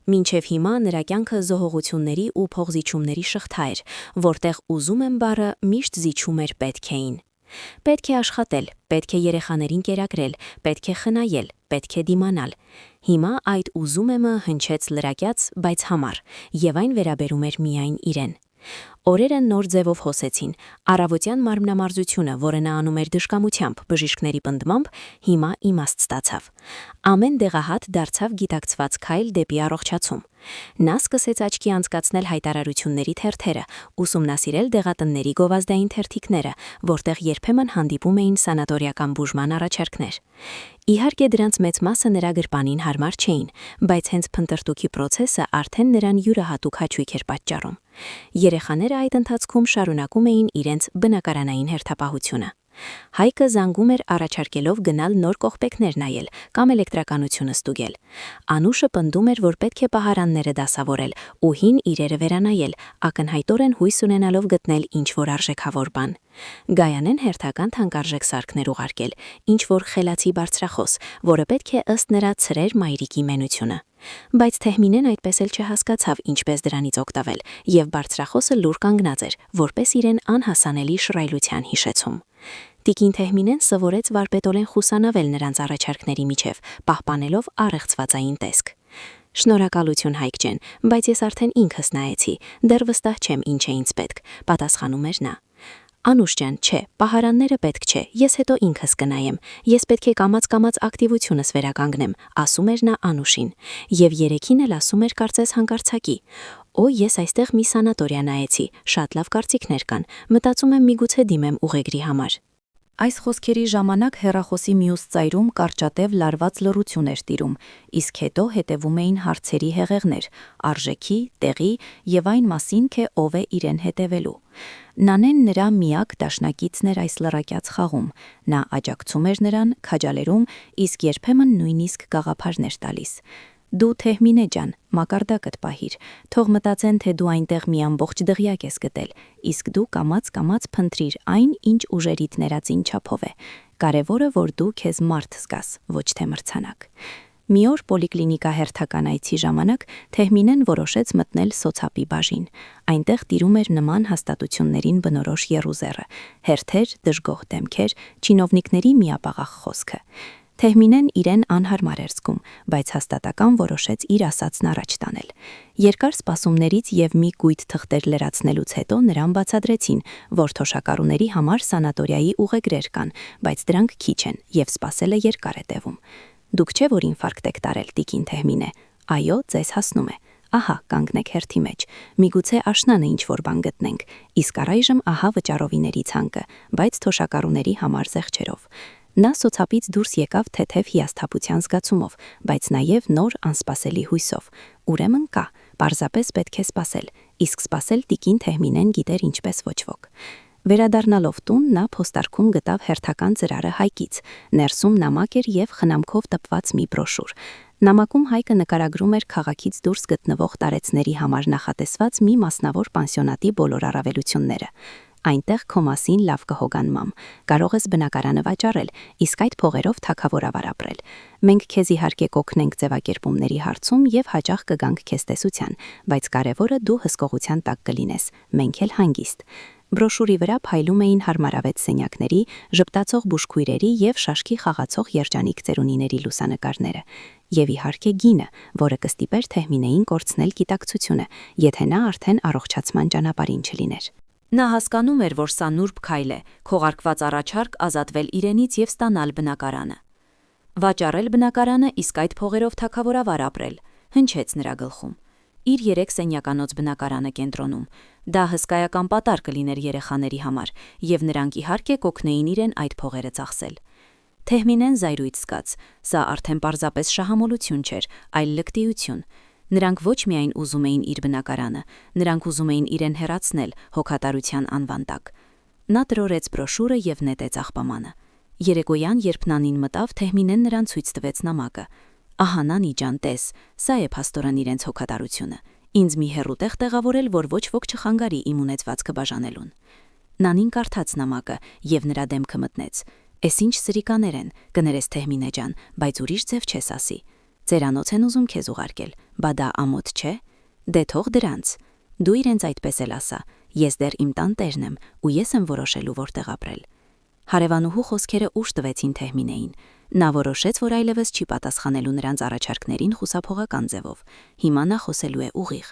[SPEAKER 1] Մինչև հիմա նրա կյանքը զոհողությունների ու փողզիչումների շղթա էր, որտեղ ուզում եմ բառը միշտ զիջում էր պետք էին։ Պետք է աշխատել, պետք է երեխաներին կերակրել, պետք է խնայել, պետք է դիմանալ։ Հիմա այդ ուզում եմը հնչեց լրակյաց, բայց համառ, եւ այն վերաբերում էր միայն իրեն։ Օրերը նոր ձևով հոսեցին, առավոտյան մարմնամարզությունը, որը նա անում էր դժկամությամբ, բժիշկների պնդմամբ, հիմա իմաստ ստացավ։ Ամեն դեղահատ դարձավ գիտակցված քայլ դեպի առողջացում։ Նա սկսեց աչքի անցկացնել հայտարարությունների թերթերը, ուսումնասիրել դեղատնների գովազդային թերթիկները, որտեղ երբեմն հանդիպում էին սանատորիական բուժման առաջարկներ։ Իհարկե դրանց մեծ մասը նրա գրպանին հարմար չէին, բայց հենց փնտրտուքի process-ը արդեն նրան յուրահատուկ հաճույք էր պատճառում։ Երեխաները այդ ընթացքում շարունակում էին իրենց բնակարանային հերթապահությունը։ Հայկը զանգում էր առաջարկելով գնալ նոր կողպեքներ նայել կամ էլեկտրականությունը ստուգել։ Անուշը պնդում էր, որ պետք է պահարանները դասավորել ու հին իրերը վերանայել, ակնհայտորեն հույս ունենալով գտնել ինչ-որ արժեքավոր բան։ Գայանեն հերթական թանկարժեք սարքներ ուղարկել, ինչ-որ խելացի բարձրախոս, որը պետք է ըստ նրա ցրեր մայրիկի մենությունը։ Բայց Թեհմինեն այդպես էլ չհասկացավ ինչպես դրանից օգտվել, եւ բարձրախոսը լուր կանգնած էր, որպես իրեն անհասանելի շռայլության հիշեցում։ Տիկին Թեհմինեն սովորեց վարպետորեն խուսանավել նրանց առաջարկների միջև, պահպանելով առեղծվածային տեսք։ Շնորհակալություն Հայկ ջան, բայց ես արդեն ինքս նայեցի, դեռ վստահ չեմ ինչ է ինձ պետք, պատասխանում էր նա։ Անուշ ջան, չէ, պահարանները պետք չէ, ես հետո ինքս կնայեմ, ես պետք է կամաց-կամաց ակտիվությունս վերականգնեմ, ասում էր նա Անուշին, եւ երեքին էլ ասում էր կարծես հանկարծակի. Օ, ես այստեղ մի սանատորիա նայեցի, շատ լավ կարծիքներ կան, մտածում եմ միգուցե դիմեմ ուղեգրի համար։ Այս խոսքերի ժամանակ հեռախոսի մյուս ծայրում կարճատև լարված լռություն էր տիրում, իսկ հետո հետևում էին հարցերի հեղեղներ, արժեքի, տեղի եւ այն մասին, թե ով է իրեն հետևելու։ Նանեն նրա միակ դաշնակիցն էր այս լռակյաց խաղում, նա աջակցում էր նրան, քաջալերում, իսկ երբեմն նույնիսկ գաղափարներ տալիս։ Դու Թեհմինե ջան, մակարդակդ պահիր, թող մտածեն, թե դու այնտեղ մի ամբողջ դղյակ ես գտել, իսկ դու կամաց-կամաց փնտրիր այն, ինչ ուժերիդ ներածին չափով է։ Կարևորը, որ դու քեզ մարդ զգաս, ոչ թե մրցանակ։ Մի օր պոլիկլինիկա հերթական այցի ժամանակ Թեհմինեն որոշեց մտնել սոցապի բաժին։ Այնտեղ տիրում էր նման հաստատություններին բնորոշ եռուզեռը, հերթեր, դժգոհ դեմքեր, չինովնիկների միապաղաղ խոսքը։ Թեհմինեն իրեն անհարմար էր զգում, բայց հաստատական որոշեց իր ասածն առաջ տանել։ Երկար սպասումներից եւ մի կույտ թղթեր լրացնելուց հետո նրան բացատրեցին, որ թոշակառուների համար սանատորիայի ուղեգրեր կան, բայց դրանք քիչ են եւ սպասելը երկար է տևում։ Դուք չէ որ ինֆարկտ եք տարել, տիկին Թեհմինե։ Այո, ձեզ հասնում է։ Ահա, կանգնեք հերթի մեջ։ Միգուցե աշնանը ինչ-որ բան գտնենք, իսկ առայժմ ահա վճարովիների ցանկը, բայց թոշակառուների համար զեղչերով։ Նա սոցապից դուրս եկավ թեթև հիասթափության զգացումով, բայց նաև նոր անսպասելի հույսով։ Ուրեմն կա, պարզապես պետք է սպասել, իսկ սպասել տիկին Թեհմինեն գիտեր ինչպես ոչ ոք։ Վերադառնալով տուն, նա փոստարկում գտավ հերթական ծրարը Հայկից, ներսում նամակ էր և խնամքով տպված մի բրոշուր։ Նամակում Հայկը նկարագրում էր քաղաքից դուրս գտնվող տարեցների համար նախատեսված մի մասնավոր պանսիոնատի բոլոր առավելությունները։ Այնտեղ քո մասին լավ կհոգան մամ, կարող ես բնակարանը վաճառել, իսկ այդ փողերով թագավորավար ապրել։ Մենք քեզ իհարկե կօգնենք ձևակերպումների հարցում և հաճախ կգանք քեզ տեսության, բայց կարևորը դու հսկողության տակ կլինես, մենք էլ հանգիստ։ Բրոշուրի վրա փայլում էին հարմարավետ սենյակների, ժպտացող բուժքույրերի և շաշկի խաղացող երջանիկ ծերունիների լուսանկարները։ Եվ իհարկե գինը, որը կստիպեր Թեհմինեին կորցնել գիտակցությունը, եթե նա արդեն առողջացման ճանապարհին չլիներ։ Նա հասկանում էր, որ սա նուրբ քայլ է, քողարկված առաջարկ ազատվել իրենից և ստանալ բնակարանը։ Վաճառել բնակարանը, իսկ այդ փողերով թագավորավար ապրել, հնչեց նրա գլխում։ Իր 3 սենյականոց բնակարանը կենտրոնում։ Դա հսկայական պատար կլիներ երեխաների համար, և նրանք իհարկե կօգնեին իրեն այդ փողերը ծախսել։ Թեհմինեն զայրույթ զգաց, սա արդեն պարզապես շահամոլություն չէր, այլ լկտիություն։ Նրանք ոչ միայն ուզում էին իր բնակարանը, նրանք ուզում էին իրեն հեռացնել հոգատարության անվան տակ։ Նա տրորեց բրոշուրը և նետեց աղբամանը։ Երեկոյան, երբ Նանին մտավ, Թեհմինեն նրան ցույց տվեց նամակը։ Ահա Նանի ջան, տես, սա է փաստորեն իրենց հոգատարությունը։ Ինձ մի հեռու տեղ տեղավորել, որ ոչ ոք չխանգարի իմ ունեցվածքը բաժանելուն։ Նանին կարդաց նամակը և նրա դեմքը մտնեց։ Էս ինչ սրիկաներ են, կներես Թեհմինե ջան, բայց ուրիշ ձև չես ասի։ Ծերանոց են ուզում քեզ ուղարկել, բա դա ամոթ չէ։ Դե թող դրանց։ Դու իրենց այդպես էլ ասա, ես դեռ իմ տան տերն եմ, ու ես եմ որոշելու որտեղ ապրել։ Հարևանուհու խոսքերը ուժ տվեցին Թեհմինեին։ Նա որոշեց, որ այլևս չի պատասխանելու նրանց առաջարկներին խուսափողական ձևով։ Հիմա նա խոսելու է ուղիղ։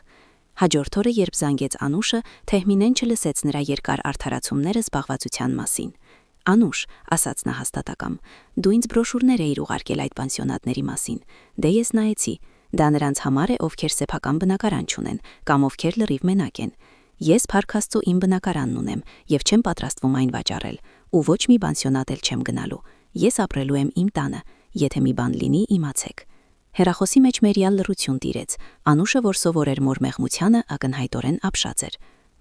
[SPEAKER 1] Հաջորդ օրը, երբ զանգեց Անուշը, Թեհմինեն չլսեց նրա երկար արդարացումները զբաղվածության մասին։ Անուշ, ասաց նա հաստատակամ, դու ինձ բրոշուրներ էիր ուղարկել այդ պանսիոնատների մասին։ Դե ես նայեցի։ Դա նրանց համար է, ովքեր սեփական բնակարան չունեն կամ ովքեր լրիվ մենակ են։ Ես Փառք Աստծո իմ բնակարանն ունեմ և չեմ պատրաստվում այն վաճառել, ու ոչ մի պանսիոնատ էլ չեմ գնալու։ Ես ապրելու եմ իմ տանը, եթե մի բան լինի, իմացեք։ Հեռախոսի մեջ մերյալ լռություն տիրեց։ Անուշը, որ սովոր էր մոր մեղմությանը, ակնհայտորեն ապշած էր։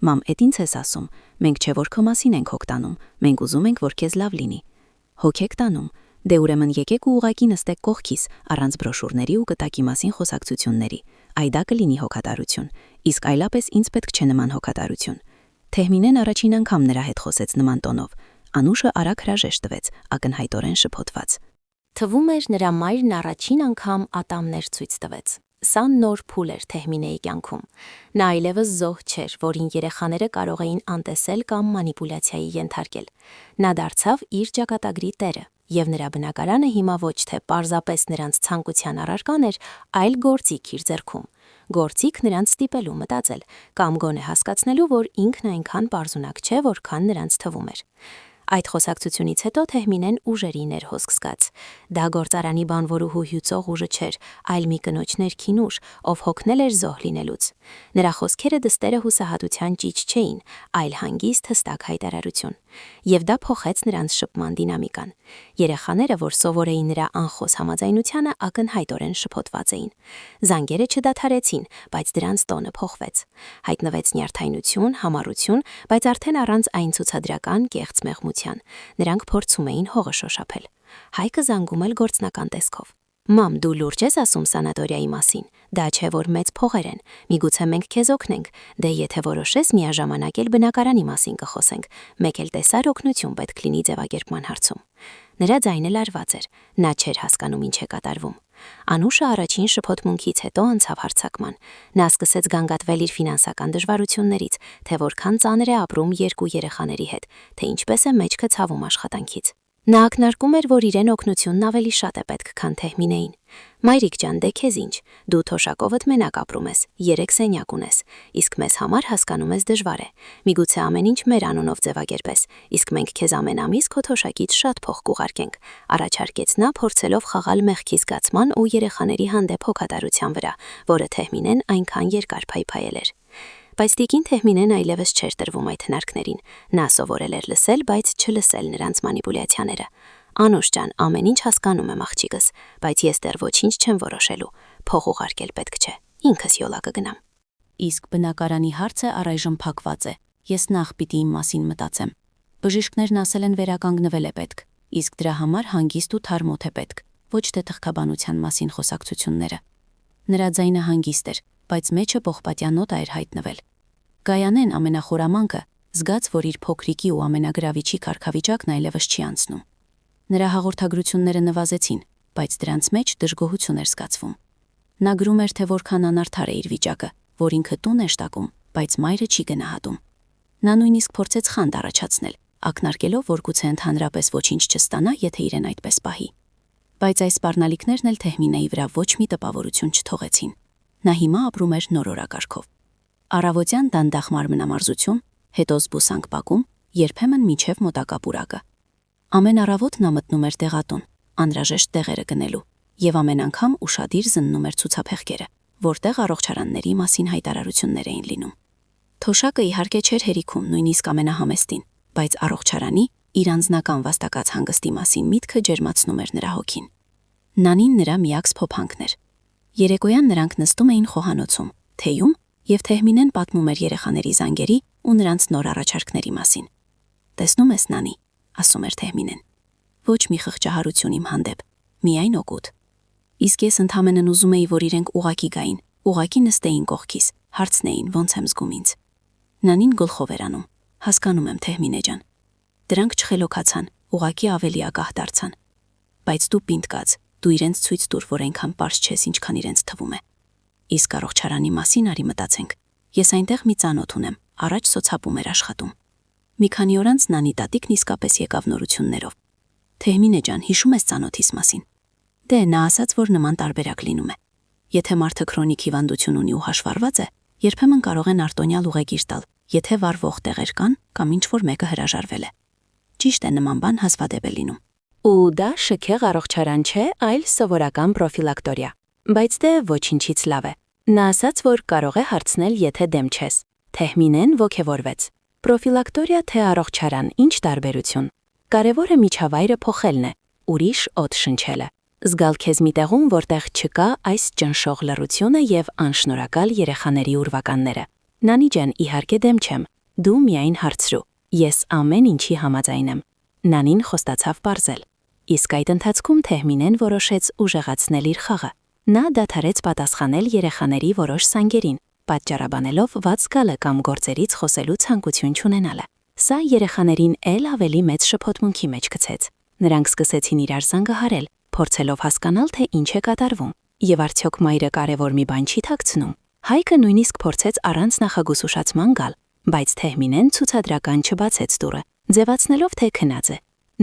[SPEAKER 1] Մամ, էդ ինձ ես ասում, մենք չէ որ քո մասին ենք հոգ տանում, մենք ուզում ենք, որ քեզ լավ լինի։ Հոգ եք տանում։ Դե ուրեմն եկեք ու ուղղակի նստեք կողքիս, առանց բրոշուրների ու կտակի մասին խոսակցությունների։ Այ դա կլինի հոգատարություն, իսկ այլապես ինձ պետք չէ նման հոգատարություն։ Թեհմինեն առաջին անգամ նրա հետ խոսեց նման տոնով։ Անուշը արագ հրաժեշտ տվեց, ակնհայտորեն շփոթված։ Թվում էր նրա մայրն առաջին անգամ ատամներ ցույց տվեց։ Սա նոր փուլ էր Թեհմինեի կյանքում։ Նա այլևս զոհ չէր, որին երեխաները կարող էին անտեսել կամ մանիպուլյացիայի ենթարկել։ Նա դարձավ իր ճակատագրի տերը, և նրա բնակարանը հիմա ոչ թե պարզապես նրանց ցանկության առարկան էր, այլ գործիք իր ձեռքում։ Գործիք նրանց ստիպելու մտածել, կամ գոնե հասկացնելու, որ ինքն այնքան պարզունակ չէ, որքան նրանց թվում էր։ Այդ խոսակցությունից հետո Թեհմինեն ուժերի ներհոսք զգաց։ Դա գործարանի բանվորուհու հյուծող ուժը չէր, այլ մի կնոջ ներքին ուժ, ով հոգնել էր զոհ լինելուց։ Նրա խոսքերը դստերը հուսահատության ճիչ չէին, այլ հանգիստ հստակ հայտարարություն։ Եվ դա փոխեց նրանց շփման դինամիկան։ Երեխաները, որ սովոր էին նրա անխոս համաձայնությանը, ակնհայտորեն շփոթված էին։ Զանգերը չդադարեցին, բայց դրանց տոնը փոխվեց։ Հայտնվեց նյարդայնություն, համառություն, բայց արդեն առանց այն ցուցադրական կեղծ մեղմության։ Նրանք փորձում էին հողը շոշափել։ Հայկը զանգում էլ գործնական տեսքով։ Մամ, դու լուրջ ես ասում սանատորիայի մասին։ Դա չէ որ մեծ փողեր են։ Միգուցե մենք քեզ օգնենք։ Դե եթե որոշես, միաժամանակ էլ բնակարանի մասին կխոսենք։ Մեկ էլ տեսար օգնություն պետք լինի ձևակերպման հարցում։ Նրա ձայնը լարված էր։ Նա չէր հասկանում ինչ է կատարվում։ Անուշը առաջին շփոթմունքից հետո անցավ հարձակման։ Նա սկսեց գանգատվել իր ֆինանսական դժվարություններից, թե որքան ծանր է ապրում 2 երեխաների հետ, թե ինչպես է մեջքը ցավում աշխատանքից։ Նա ակնարկում էր, որ իրեն օգնությունն ավելի շատ է պետք, քան Թեհմինեին։ Մայրիկ ջան, դե քեզ ինչ, դու թոշակովդ մենակ ապրում ես, 3 սենյակ ունես, իսկ մեզ համար հասկանում ես դժվար է։ Միգուցե ամեն ինչ մեր անունով ձևակերպես, իսկ մենք քեզ ամեն ամիս քո թոշակից շատ փող կուղարկենք, առաջարկեց նա, փորձելով խաղալ մեղքի զգացման ու երեխաների հանդեպ հոգատարության վրա, որը Թեհմինեն այնքան երկար փայփայել էր։ Բայց տիկին Թեհմինեն այլևս չէր տրվում այդ հնարքներին։ Նա սովորել էր լսել, բայց չլսել նրանց մանիպուլյացիաները։ Անուշ ջան, ամեն ինչ հասկանում եմ աղջիկս, բայց ես դեռ ոչինչ չեմ որոշելու։ Փող ուղարկել պետք չէ։ Ինքս յոլա կգնամ։ Իսկ բնակարանի հարցը առայժմ փակված է։ Ես նախ պիտի իմ մասին մտածեմ։
[SPEAKER 2] Բժիշկներն ասել են վերականգնվել է պետք, իսկ դրա համար հանգիստ ու թարմ օդ է պետք, ոչ թե թխկաբանության մասին խոսակցությունները։ Նրա ձայնը հանգիստ էր, բայց մեջը պողպատյան նոտա էր հայտնվել։ Գայանեն ամենախորամանկը զգաց, որ իր փոքրիկի ու ամենագրավիչի կարգավիճակն այլևս չի անցնում։ Նրա հաղորդագրությունները նվազեցին, բայց դրանց մեջ դժգոհություն էր զգացվում։ Նա գրում էր, թե որքան անարդար է իր վիճակը, որ ինքը տուն է շտակում, բայց մայրը չի գնահատում։ Նա նույնիսկ փորձեց խանդ առաջացնել, ակնարկելով, որ գուցե ընդհանրապես ոչինչ չստանա, եթե իրեն այդպես պահի։ Բայց այս սպառնալիքներն էլ Թեհմինեի վրա ոչ մի տպավորություն չթողեցին։ Նա հիմա ապրում էր նոր օրակարգով։ Առավոտյան դանդաղ մարմնամարզություն, հետո զբոսանք բակում, երբեմն մինչև մոտակա պուրակը։ Ամեն առավոտ նա մտնում էր դեղատուն, անհրաժեշտ տեղերը գնելու, եւ ամեն անգամ ուշադիր զննում էր ցուցափեղկերը, որտեղ առողջարանների մասին հայտարարություններ էին լինում։ Թոշակը իհարկե չէր հերիքում նույնիսկ ամենահամեստին, բայց առողջարանի իր անձնական վաստակած հանգստի մասին միտքը ջերմացնում էր նրա հոգին։ Նանին նրա միակ սփոփանքն էր։ Երեկոյան նրանք նստում էին խոհանոցում, թեյում, եւ Թեհմինեն պատմում էր երեխաների զանգերի ու նրանց նոր առաջարկների մասին։ «Տեսնում ես, Նանի», ասում էր Թեհմինեն, «ոչ մի խղճահարություն իմ հանդեպ, միայն օգուտ։ Իսկ ես ընդհանրեն ուզում էի, որ իրենք ուղակի գային, ուղակի նստեին կողքիս, հարցնեին, ոնց եմ զգում ինձ»։ Նանին գլխով էր անում. «Հասկանում եմ, Թեհմինե ջան»։ Դրանք չխելոքացան, ուղակի ավելի ագահ դարձան։ «Բայց դու պինդ կաց, դու իրենց ցույց տուր, որ այնքան պարզ չես, ինչքան իրենց թվում է։ Իսկ առողջարանի մասին արի մտածենք։ Ես այնտեղ մի ծանոթ ունեմ, առաջ սոցապում էր աշխատում»։ Մի քանի օր անց Նանի տատիկն իսկապես եկավ նորություններով։ «Թեհմինե ջան, հիշում ես ծանոթիս մասին»։ Դե նա ասաց, որ նման տարբերակ լինում է։ Եթե մարդը քրոնիկ հիվանդություն ունի ու հաշվառված է, երբեմն կարող են արտոնյալ ուղեգիր տալ, եթե վառվող տեղեր կան կամ ինչ-որ մեկը հրաժարվել է։ Ճիշտ է, նման բան հազվադեպ է լինում։
[SPEAKER 1] Ու դա շքեղ առողջարան չէ, այլ սովորական պրոֆիլակտորիա։ Բայց դե ոչինչից լավ է։ Նա ասաց, որ կարող է հարցնել, եթե դեմ չես։ Թեհմինեն ոգևորվեց։ Պրոֆիլակտորիա թե առողջարան, ինչ տարբերություն։ Կարևորը միջավայրը փոխելն է, ուրիշ օդ շնչելը։ Զգալ քեզ մի տեղում, որտեղ չկա այս ճնշող լռությունը եւ անշնորհակալ երեխաների ուրվականները։ Նանի ջան, իհարկե դեմ չեմ։ Դու միայն հարցրու։ Ես ամեն ինչի համաձայն եմ։ Նանին խոստացավ պարզել։ Իսկ այդ ընթացքում Թեհմինեն որոշեց ուժեղացնել իր խաղը։ Նա դադարեց պատասխանել երեխաների որոշ սանգերին, պատճառաբանելով վատ զգալը կամ գործերից խոսելու ցանկություն չունենալը։ Սա երեխաներին էլ ավելի մեծ շփոթմունքի մեջ գցեց։ Նրանք սկսեցին իրար զանգահարել, փորձելով հասկանալ, թե ինչ է կատարվում, եւ արդյոք մայրը կարևոր մի բան չի թաքցնում։ Հայկը նույնիսկ փորձեց առանց նախագուսուշացման գալ, բայց Թեհմինեն ցուցադրական չբացեց դուռը, ձևացնելով, թե քնած է։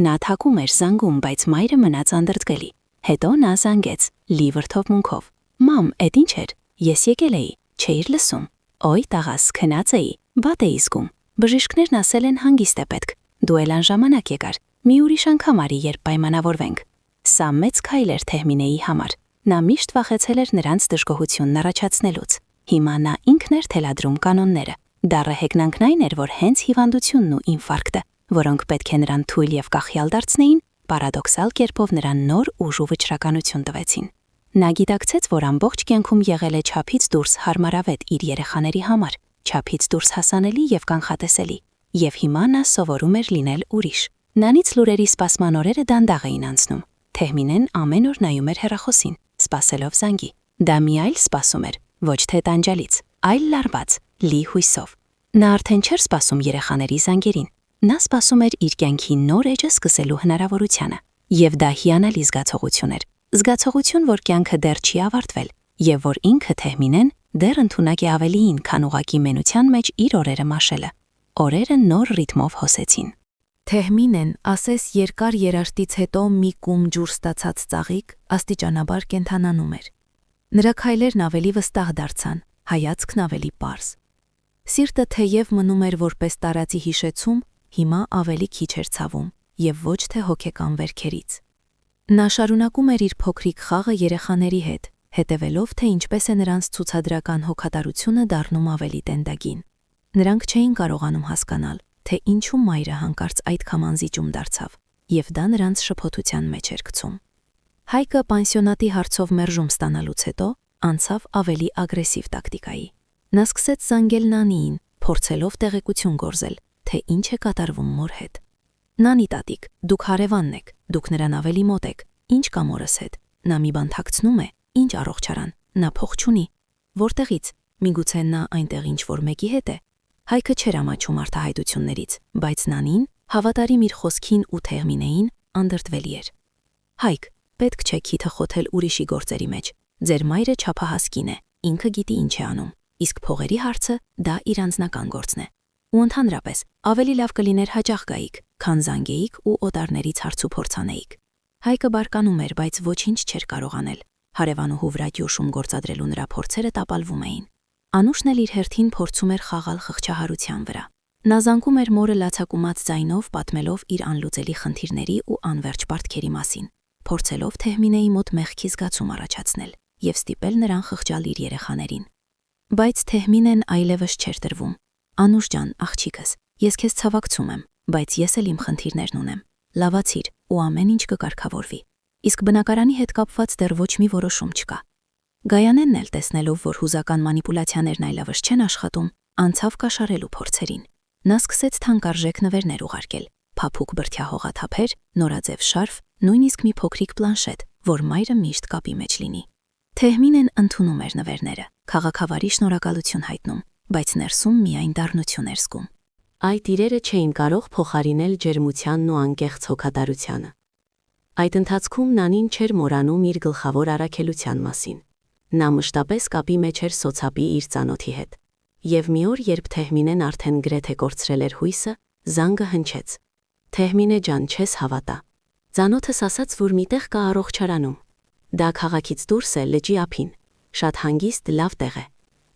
[SPEAKER 1] Նա թակում էր զանգում, բայց մայրը մնաց անդրդգելի։ Հետո նա զանգեց, լի վրդովմունքով. «Մամ, էդ ինչ էր։ Ես եկել էի, չէիր լսում։ Օй, տաղաս, քնած էի, վատ էի զգում։ Բժիշկներն ասել են հանգիստ է պետք։ Դու էլ անժամանակ եկար։ Մի ուրիշ անգամ արի, երբ պայմանավորվենք»։ Սա մեծ քայլ էր Թեհմինեի համար։ Նա միշտ վախեցել էր նրանց դժգոհությունն առաջացնելուց։ Հիմա նա ինքն էր թելադրում կանոնները։ Դառը հեգնանքն այն էր, որ հենց հիվանդությունն ու ինֆարկտը, որոնք պետք է նրան թույլ եւ կախյալ դարձնեին, պարադոքսալ կերպով նրան նոր ուժ ու վճռականություն տվեցին։ Նա գիտակցեց, որ ամբողջ կյանքում եղել է չափից դուրս հարմարավետ իր երեխաների համար, չափից դուրս հասանելի եւ կանխատեսելի, եւ հիմա նա սովորում էր լինել ուրիշ։ Նանից լուրերի սպասման օրերը դանդաղ էին անցնում։ Թեհմինեն ամեն օր նայում էր հեռախոսին, սպասելով զանգի։ Դա մի այլ սպասում էր, ոչ թե տանջալից, այլ լարված, լի հույսով։ Նա արդեն չէր սպասում երեխաների զանգերին։ Նա սպասում էր իր կյանքի նոր էջը սկսելու հնարավորությանը, եւ դա հիանալի զգացողություն էր։ Զգացողություն, որ կյանքը դեռ չի ավարտվել, եւ որ ինքը Թեհմինեն դեռ ընդունակ է ավելիին, քան ուղակի մենության մեջ իր օրերը մաշելը։ Օրերը նոր ռիթմով հոսեցին։ Թեհմինեն, ասես երկար երաշտից հետո մի կում ջուր ստացած ծաղիկ, աստիճանաբար կենթանանում էր։ Նրա քայլերն ավելի վստահ դարձան, հայացքն ավելի պարզ։ Սիրտը թեև մնում էր որպես տարածի հիշեցում, հիմա ավելի քիչ էր ցավում եւ ոչ թե հոգեկան վերքերից։ Նա շարունակում էր իր փոքրիկ խաղը երեխաների հետ, հետևելով, թե ինչպես է նրանց ցուցադրական հոգատարությունը դառնում ավելի տենդագին։ Նրանք չէին կարողանում հասկանալ, թե ինչու մայրը հանկարծ այդքան անզիջում դարձավ, եւ դա նրանց շփոթության մեջ էր գցում։ Հայկը պանսիոնատի հարցով մերժում ստանալուց հետո անցավ ավելի ագրեսիվ տակտիկայի։ Նա սկսեց զանգել Նանիին, փորձելով տեղեկություն գործել, թե ինչ է կատարվում մոր հետ։
[SPEAKER 2] Նանի տատիկ, դուք հարևանն եք, դուք նրան ավելի մոտ եք, ինչ կա մորս հետ, նա մի բան թաքցնում է, ինչ առողջարան, նա փող չունի, որտեղից, միգուցե նա այնտեղ ինչ-որ մեկի հետ է։ Հայկը չէր ամաչում արտահայտություններից, բայց Նանին, հավատարիմ իր խոսքին ու Թեղմինեին, անդրդվելի էր։ Հայկ, պետք չէ քիթը խոթել ուրիշի գործերի մեջ, ձեր մայրը չափահաս կին է, ինքը գիտի ինչ է անում, իսկ փողերի հարցը դա իր անձնական գործն է։ Ու ընդհանրապես, ավելի լավ կլիներ հաճախ գայիք, քան զանգեիք ու օտարներից հարցուփորձ անեիք։ Հայկը բարկանում էր, բայց ոչինչ չէր կարող անել։ Հարևանուհու վրա ճյուշում գործադրելու նրա փորձերը տապալվում էին։ Անուշն էլ իր հերթին փորձում էր խաղալ խղճահարության վրա։ Նա զանգում էր մորը լացակումած ձայնով պատմելով իր անլուծելի խնդիրների ու անվերջ պարտքերի մասին, փորձելով Թեղմինեի մոտ մեղքի զգացում առաջացնել եւ ստիպել նրան խղճալ իր երեխաներին։ Բայց Թեղմինեն այլևս չէր տրվում։ Անուշ ջան, աղջիկս, ես քեզ ցավակցում եմ, բայց ես էլ իմ խնդիրներն ունեմ։ Լավացիր ու ամեն ինչ կկարգավորվի։ Իսկ բնակարանի հետ կապված դեռ ոչ մի որոշում չկա։ Գայանենն էլ տեսնելով, որ հուզական մանիպուլյացիաներն այլևս չեն աշխատում, անցավ կաշառելու փորձերին։ Նա սկսեց թանկարժեք նվերներ ուղարկել, փափուկ բրդյահողաթափեր, նորաձև շարֆ, նույնիսկ մի փոքրիկ պլանշետ, որ մայրը միշտ կապի մեջ լինի։ Թեղմինեն ընդունում էր նվերները, քաղաքավարի շնորհակալություն հայտնում, բայց ներսում միայն դառնություն էր զգում։
[SPEAKER 3] Այդ իրերը չէին կարող փոխարինել ջերմությանն ու անկեղծ հոգատարությանը։ Այդ ընթացքում Նանին չէր մոռանում իր գլխավոր առաքելության մասին։ Նա մշտապես կապի մեջ էր սոցապի իր ծանոթի հետ։ Եվ մի օր, երբ Թեղմինեն արդեն գրեթե կորցրել էր հույսը, զանգը հնչեց։ Թեղմինե ջան, չես հավատա։ Ծանոթս ասաց, որ միտեղ կա առողջարանում։ Դա քաղաքից դուրս է լճի ափին։ Շատ հանգիստ, լավ տեղ է։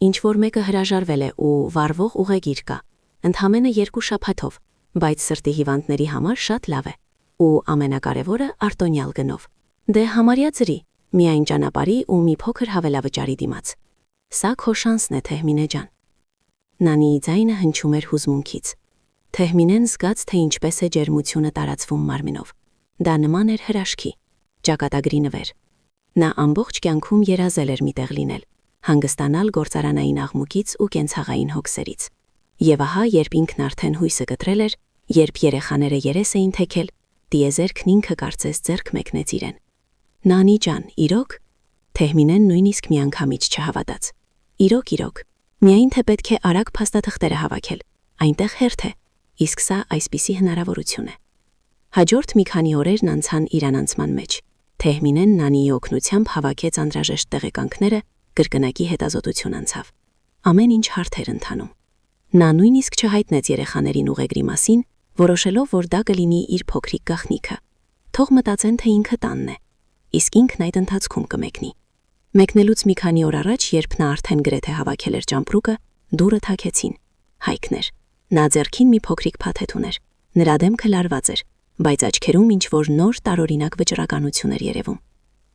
[SPEAKER 3] Ինչ որ մեկը հրաժարվել է ու վառվող ուղեգիր կա։ Ընդամենը 2 շաբաթով, բայց սրտի հիվանդների համար շատ լավ է։ Ու ամենակարևորը արտոնյալ գնով։ Դե համարյա ծրի, միայն ճանապարհի ու մի փոքր հավելավճարի դիմաց։ Սա քո շանսն է, Թեղմինե ջան։ Նանիի ձայնը հնչում էր հուզմունքից։ Թեղմինեն զգաց, թե ինչպես է ջերմությունը տարածվում մարմինով։ Դա նման էր հրաշքի, ճակատագրի նվեր։ Նա ամբողջ կյանքում երազել էր միտեղ լինել, հանգստանալ գործարանային աղմուկից ու կենցաղային հոգսերից։ Եվ ահա, երբ ինքն արդեն հույսը կտրել էր, երբ երեխաները երես էին թեքել, տիեզերքն ինքը կարծես ձեռք մեկնեց իրեն։ Նանի ջան, իրոք։ Թեղմինեն նույնիսկ միանգամից չհավատաց։ Իրոք, միայն թե պետք է արագ փաստաթղթերը հավաքել, այնտեղ հերթ է, իսկ սա այսպիսի հնարավորություն է։ Հաջորդ մի քանի օրերն անցան իրանանցման մեջ։ Թեղմինեն Նանիի օգնությամբ հավաքեց անհրաժեշտ տեղեկանքները, կրկնակի հետազոտություն անցավ։ Ամեն ինչ հարթ էր ընթանում։ Նա նույնիսկ չհայտնեց երեխաներին ուղեգրի մասին, որոշելով, որ դա կլինի իր փոքրիկ գաղտնիքը։ Թող մտածեն, թե ինքը տանն է, իսկ ինքն այդ ընթացքում կմեկնի։ Մեկնելուց մի քանի օր առաջ, երբ նա արդեն գրեթե հավաքել էր ճամպրուկը, դուռը թակեցին։ Հայկն էր։ Նա ձեռքին մի փոքրիկ փաթեթ ուներ։ Նրա դեմքը լարված էր, բայց աչքերում ինչ-որ նոր տարօրինակ վճռականություն էր երևում։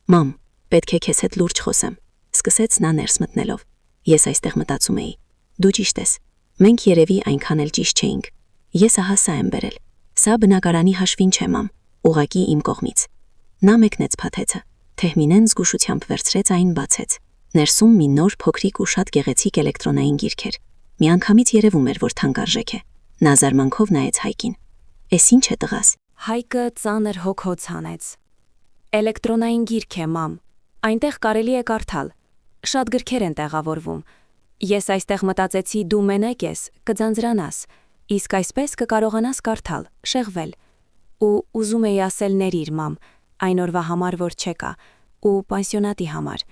[SPEAKER 3] Մամ, պետք է քեզ հետ լուրջ խոսեմ, սկսեց նա ներս մտնելով։ Ես այստեղ մտածում էի։ Դու ճիշտ ես։ Մենք երևի այնքան էլ ճիշտ չէինք։ Ես ահա սա եմ բերել։ Սա բնակարանի հաշվին չէ, մամ, ուղղակի իմ կողմից։ Նա մեկնեց փաթեթը։ Թեղմինեն զգուշությամբ վերցրեց այն, բացեց։ Ներսում մի նոր փոքրիկ ու շատ գեղեցիկ էլեկտրոնային գիրք էր։ Միանգամից երևում էր, որ թանկարժեք է։ Նա զարմանքով նայեց Հայկին։ Էս ինչ է տղաս։
[SPEAKER 1] Հայկը ծանր հոգոց հանեց։ Էլեկտրոնային գիրք է, մամ։ Այնտեղ կարելի է կարդալ։ Շատ գրքեր են տեղավորվում։ Ես այստեղ մտածեցի դու մենակ ես, կձանձրանաս, իսկ այսպես կկարողանաս կարդալ, շեղվել։ Ու ուզում էի ասել ներիր, մամ, այն օրվա համար, որ չեկա, ու պանսիոնատի համար։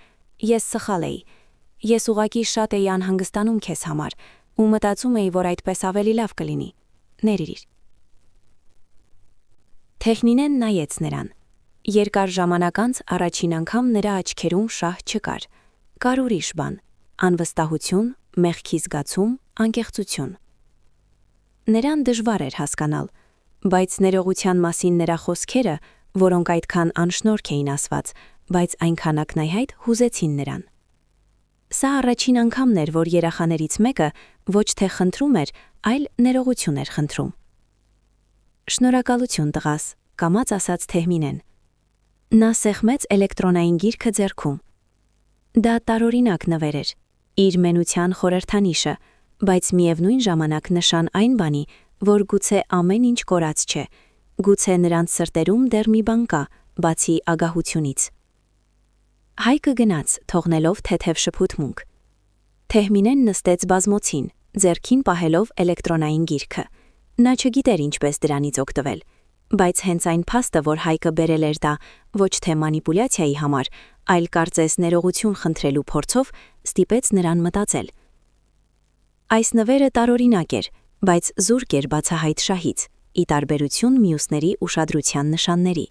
[SPEAKER 1] Ես սխալ էի։ Ես ուղղակի շատ էի անհանգստանում քեզ համար, ու մտածում էի, որ այդպես ավելի լավ կլինի։ Ներիր։ Թեղմինեն նայեց նրան։ Երկար ժամանակ անց առաջին անգամ նրա աչքերում շահ չկար։ Կար ուրիշ բան՝ անվստահություն, մեղքի զգացում, անկեղծություն։ Նրան դժվար էր հասկանալ, բայց ներողության մասին նրա խոսքերը, որոնք այդքան անշնորհք էին ասված, բայց այնքան ակնահայտ հուզեցին նրան։ Սա առաջին անգամն էր, որ երեխաներից մեկը ոչ թե խնդրում էր, այլ ներողություն էր խնդրում։ Շնորհակալություն, տղաս, կամաց ասաց Թեղմինեն։ Նա սեղմեց էլեկտրոնային գիրքը ձեռքում։ Դա տարօրինակ նվեր էր, իր մենության խորհրդանիշը, բայց միևնույն ժամանակ նշան այն բանի, որ գուցե ամեն ինչ կորած չէ, Գուցե նրանց սրտերում դեռ մի բան կա, բացի ագահությունից։ Հայկը գնաց, թողնելով թեթև շփոթմունք։ Թեհմինեն նստեց բազմոցին, ձեռքին պահելով էլեկտրոնային գիրքը։ Նա չգիտեր ինչպես դրանից օգտվել, բայց հենց այն փաստը, որ Հայկը բերել էր դա ոչ թե մանիպուլյացիայի համար, այլ կարծես ներողություն խնդրելու փորձով, ստիպեց նրան մտածել։ Այս նվերը տարօրինակ էր, բայց զուրկ էր բացահայտ շահից, ի տարբերություն մյուսների ուշադրության նշանների։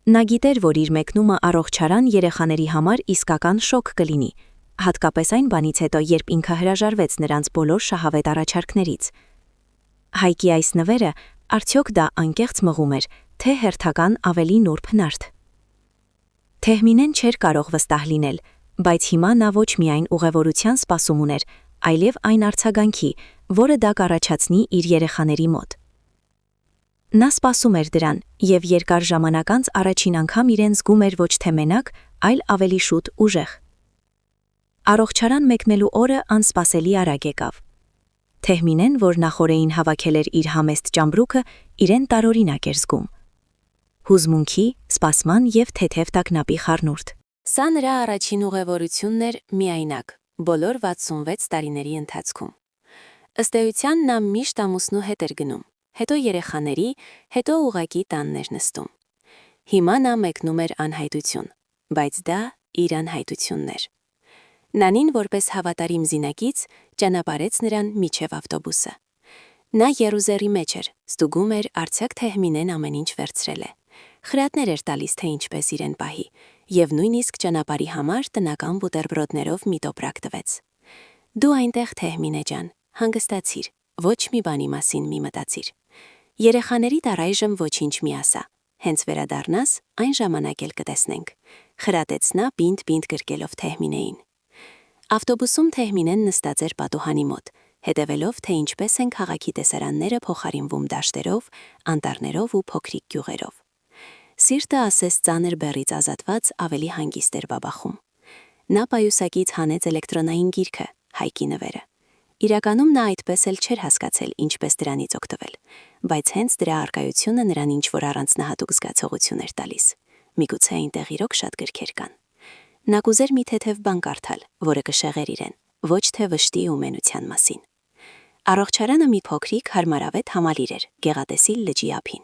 [SPEAKER 1] Նա գիտեր, որ իր մեկնումը առողջարան երեխաների համար իսկական շոկ կլինի, հատկապես այն բանից հետո, երբ ինքը հրաժարվեց նրանց բոլոր շահավետ առաջարկներից։ Հայկի այս նվերը արդյոք դա անկեղծ մղում էր, թե հերթական ավելի նուրբ հնարդ։ Թեհմինեն չէր կարող վստահ լինել, բայց հիմա նա ոչ միայն ուղևորության սպասում ուներ, այլև այն արձագանքի, որը դա կառաջացնի իր երեխաների մոտ։ Նա սպասում էր դրան, և երկար ժամանակ անց առաջին անգամ իրեն զգում էր ոչ թե մենակ, այլ ավելի շուտ ուժեղ։ Առողջարան մեկնելու օրը անսպասելի արագ եկավ։ Թեհմինեն, որ նախօրեին հավաքել էր իր համեստ ճամբրուկը, իրեն տարօրինակ էր զգում։ Հուզմունքի, սպասման և թեթև տագնապի խառնուրդ։
[SPEAKER 2] Սա նրա առաջին ուղևորությունն էր միայնակ, բոլոր 66 տարիների ընթացքում։ Ըստ էության նա միշտ ամուսնու հետ էր գնում, հետո երեխաների, հետո ուղղակի տանն էր նստում։ Հիմա նա մեկնում էր անհայտություն, բայց դա իր անհայտությունն էր։ Նանին որպես հավատարիմ զինակից ճանապարհեց նրան մինչև ավտոբուսը։ Նա եռուզեռի մեջ էր, ստուգում էր արդյոք Թեհմինեն ամեն ինչ վերցրել է։ Խրատներ էր տալիս, թե ինչպես իրեն պահի, և նույնիսկ ճանապարհի համար տնական բուտերբրոդներով մի տոպրակ տվեց։ Դու այնտեղ, Թեհմինե ջան, հանգստացիր, ոչ մի բանի մասին մի մտածիր։ Երեխաներիդ առայժմ ոչինչ մի ասա, հենց վերադառնաս, այն ժամանակ էլ կտեսնենք, խրատեց նա պինդ-պինդ գրկելով Թեհմինեին։ Ավտոբուսում Թեհմինեն նստած էր պատուհանի մոտ, հետևելով, թե ինչպես են քաղաքի տեսարանները փոխարինվում դաշտերով, անտառներով ու փոքրիկ գյուղերով։ Սիրտը ասես ծանր բեռից ազատված ավելի հանգիստ էր բաբախում։ Նա պայուսակից հանեց էլեկտրոնային գիրքը, Հայկի նվերը։ Իրականում նա այդպես էլ չէր հասկացել ինչպես դրանից օգտվել, բայց հենց դրա առկայությունը նրան ինչ-որ առանձնահատուկ զգացողություն էր տալիս։ Միգուցե այնտեղ իրոք շատ գրքեր կան։ Նա կուզեր մի թեթև բան կարդալ, որը կշեղեր իրեն, ոչ թե վշտի ու մենության մասին։ Առողջարանը մի փոքրիկ հարմարավետ համալիր էր, գեղատեսիլ լճի ափին։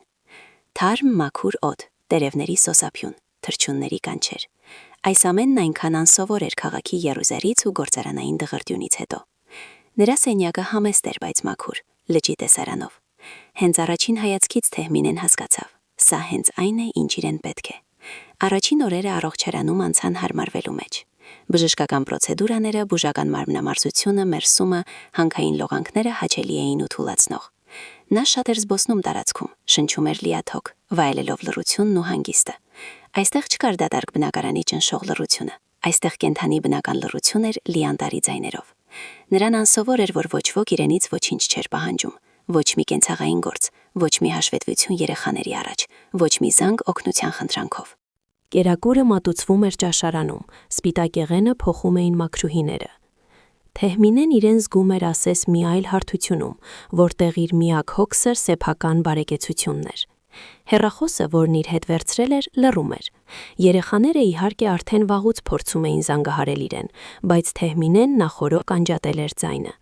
[SPEAKER 2] Թարմ մաքուր օդ, տերևների սոսափյուն, թռչունների կանչեր։ Այս ամենն այնքան անսովոր էր քաղաքի եռուզեռից ու գործարանային դղրդյունից հետո։ Նրա սենյակը համեստ էր, բայց մաքուր, լճի տեսարանով։ Հենց առաջին հայացքից Թեհմինեն հասկացավ, սա հենց այն է, ինչ իրեն պետք է։ Առաջին օրերը առողջարանում անցան հարմարվելու մեջ։ Բժշկական պրոցեդուրաները, բուժական մարմնամարզությունը, մերսումը, հանքային լողանքները հաճելի էին ու թուլացնող։ Նա շատ էր զբոսնում տարածքում, շնչում էր լիաթոք, վայելելով լռությունն ու հանգիստը։ Այստեղ չկար դատարկ բնակարանի ճնշող լռությունը, այստեղ կենդանի բնական լռություն էր լիանտարի ձայներով։ Նրան անսովոր էր, որ ոչ ոք իրենից ոչինչ չէր պահանջում, ոչ մի կենցաղային գործ, ոչ մի հաշվետվություն երեխաների առաջ, ոչ մի զանգ օգնության խնդրանքով։
[SPEAKER 3] Կերակուրը մատուցվում էր ճաշարանում, սպիտակ եղենը փոխում էին մաքրուհիները։ Թեհմինեն իրեն զգում էր ասես մի այլ հարթությունում, որտեղ իր միակ հոգսը սեփական բարեկեցությունն էր։ Հեռախոսը, որն իր հետ վերցրել էր, լռում էր։ Երեխաները իհարկե արդեն վաղուց փորձում էին զանգահարել իրեն, բայց Թեհմինեն նախօրոք անջատել էր ձայնը։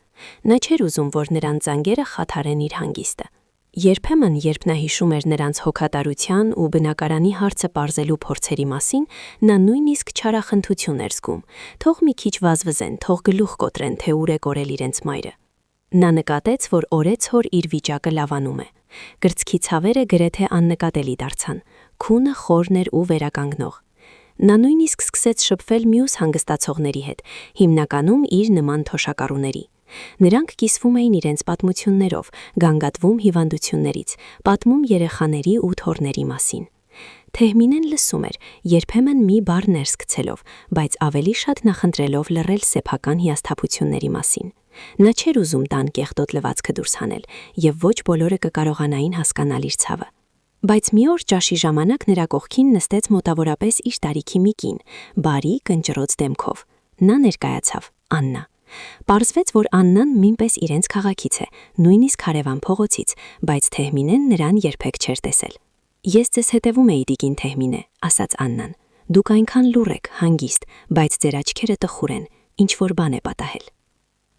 [SPEAKER 3] Նա չէր ուզում, որ նրան զանգերը խաթարեն իր հանգիստը։ Երբեմն, երբ նա հիշում էր նրանց հոգատարության ու բնակարանի հարցը պարզելու փորձերի մասին, նա նույնիսկ չարախնդություն էր զգում։ Թող մի քիչ վազվզեն, թող գլուխ կոտրեն, թե ուր է կորել իրենց մայրը։ Նա նկատեց, որ օրեցօր իր վիճակը լավանում է։ Կրծքի ցավերը գրեթե աննկատելի դարձան, քունը խորն էր ու վերականգնող։ Նա նույնիսկ սկսեց շփվել մյուս հանգստացողների հետ, հիմնականում իր նման թոշակառուների։ Նրանք կիսվում էին իրենց պատմություններով, գանգատվում հիվանդություններից, պատմում երեխաների ու թոռների մասին։ Թեհմինեն լսում էր, երբեմն մի բառ ներս գցելով, բայց ավելի շատ նախընտրելով լռել սեփական հիասթափությունների մասին։ Նա չէր ուզում տան կեղտոտ լվացքը դուրս հանել, և ոչ բոլորը կկարողանային հասկանալ իր ցավը։ Բայց մի օր ճաշի ժամանակ նրա կողքին նստեց մոտավորապես իր տարիքի մի կին, բարի, կնճռոց դեմքով։ Նա ներկայացավ, Աննա։ Պարզվեց, որ Աննան նույնպես իրենց քաղաքից է, նույնիսկ հարևան փողոցից, բայց Թեհմինեն նրան երբեք չէր տեսել։ «Ես ձեզ հետևում էի, տիկին Թեհմինե», ասաց Աննան։ «Դուք այնքան լուռ եք, հանգիստ, բայց ձեր աչքերը տխուր են, ինչ-որ բան է պատահել»։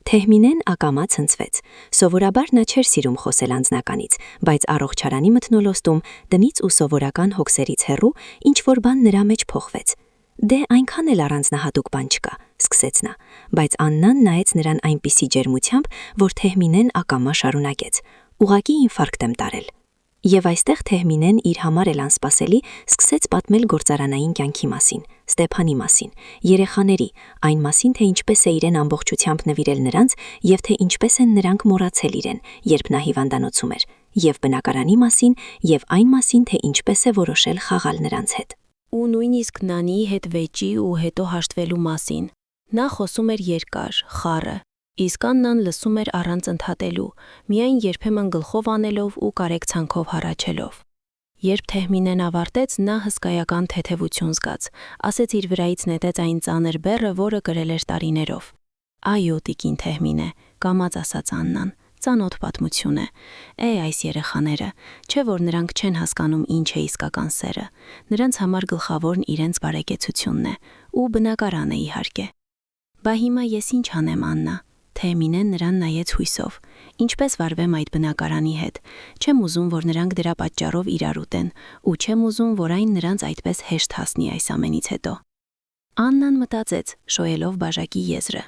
[SPEAKER 3] Թեհմինեն ակամա ցնցվեց։ Սովորաբար նա չէր սիրում խոսել անձնականից, բայց առողջարանի մթնոլորտում տնից ու սովորական հոգսերից հեռու ինչ-որ բան նրա մեջ փոխվեց։ «Դե այնքան էլ առանձնահատուկ բան չկա», սկսեց նա, բայց Աննան նայեց նրան այնպիսի ջերմությամբ, որ Թեհմինեն ակամա շարունակեց. «Ուղղակի ինֆարկտ եմ տարել»։ Եվ այստեղ Թեհմինեն իր համար էլ անսպասելի սկսեց պատմել գործարանային կյանքի մասին, Ստեփանի մասին, երեխաների, այն մասին, թե ինչպես է իրեն ամբողջությամբ նվիրել նրանց եւ թե ինչպես են նրանք մոռացել իրեն, երբ նա հիվանդանոցում էր, եւ բնակարանի մասին, եւ այն մասին, թե ինչպես է որոշել խաղալ նրանց հետ։
[SPEAKER 2] Ու նույնիսկ Նանիի հետ վեճի ու հետո հաշտվելու մասին։ Նա խոսում էր երկար, խառը, իսկ Աննան լսում էր առանց ընդհատելու, միայն երբեմն գլխով անելով ու կարեկցանքով հառաչելով։ Երբ Թեհմինեն ավարտեց, նա հսկայական թեթևություն զգաց, ասեց իր վրայից նետեց այն ծանր բեռը, որը կրել էր տարիներով։ «Այո, տիկին Թեհմինե», կամաց ասաց Աննան, «ծանոթ պատմություն է։ Այս երեխաները, չէ՞ որ նրանք չեն հասկանում ինչ է իսկական սերը։ Նրանց համար գլխավորն իրենց բարեկեցությունն է, ու բնակարանը իհարկե»։ «Բա հիմա ես ինչ անեմ, Աննա»։ Թեհմինեն նրան նայեց հույսով։ «Ինչպես վարվեմ այդ բնակարանի հետ։ Չեմ ուզում, որ նրանք դրա պատճառով իրար ուտեն, ու չեմ ուզում, որ այն նրանց այդպես հեշտ հասնի այս ամենից հետո»։ Աննան մտածեց, շոյելով բաժակի եզրը։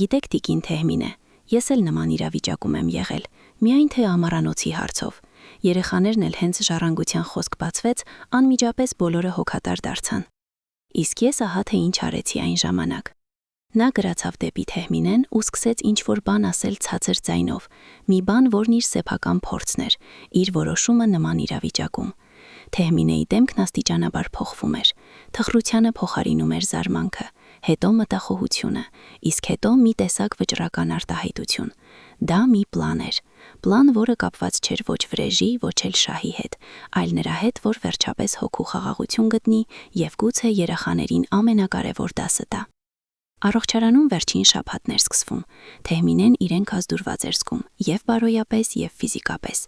[SPEAKER 2] «Գիտեք, տիկին Թեհմինե, ես էլ նման իրավիճակում եմ եղել, միայն թե ամառանոցի հարցով։ Երեխաներն էլ հենց ժառանգության խոսք բացվեց, անմիջապես բոլորը հոգատար դարձան։ Իսկ ես ահա թե ինչ արեցի այն ժամանակ»։ Նա գրացավ դեպի Թեհմինեն ու սկսեց ինչ-որ բան ասել ցածր ձայնով, մի բան, որն իր սեփական փորձն էր, իր որոշումը նման իրավիճակում։ Թեհմինեի դեմքն աստիճանաբար փոխվում էր, թխրությանը փոխարինում էր զարմանքը, հետո մտախոհությունը, իսկ հետո մի տեսակ վճռական արտահայտություն։ Դա մի պլան էր, պլան, որը կապված չէր ոչ վրեժի, ոչ էլ շահի հետ, այլ նրա հետ, որ վերջապես հոգու խաղաղություն գտնի եւ գուցե երեխաներին ամենակարևոր դասը տա։ Առողջարանում վերջին շաբաթն էր սկսվում։ Թեհմինեն իրեն կազդուրված էր զգում եւ բարոյապես եւ ֆիզիկապես։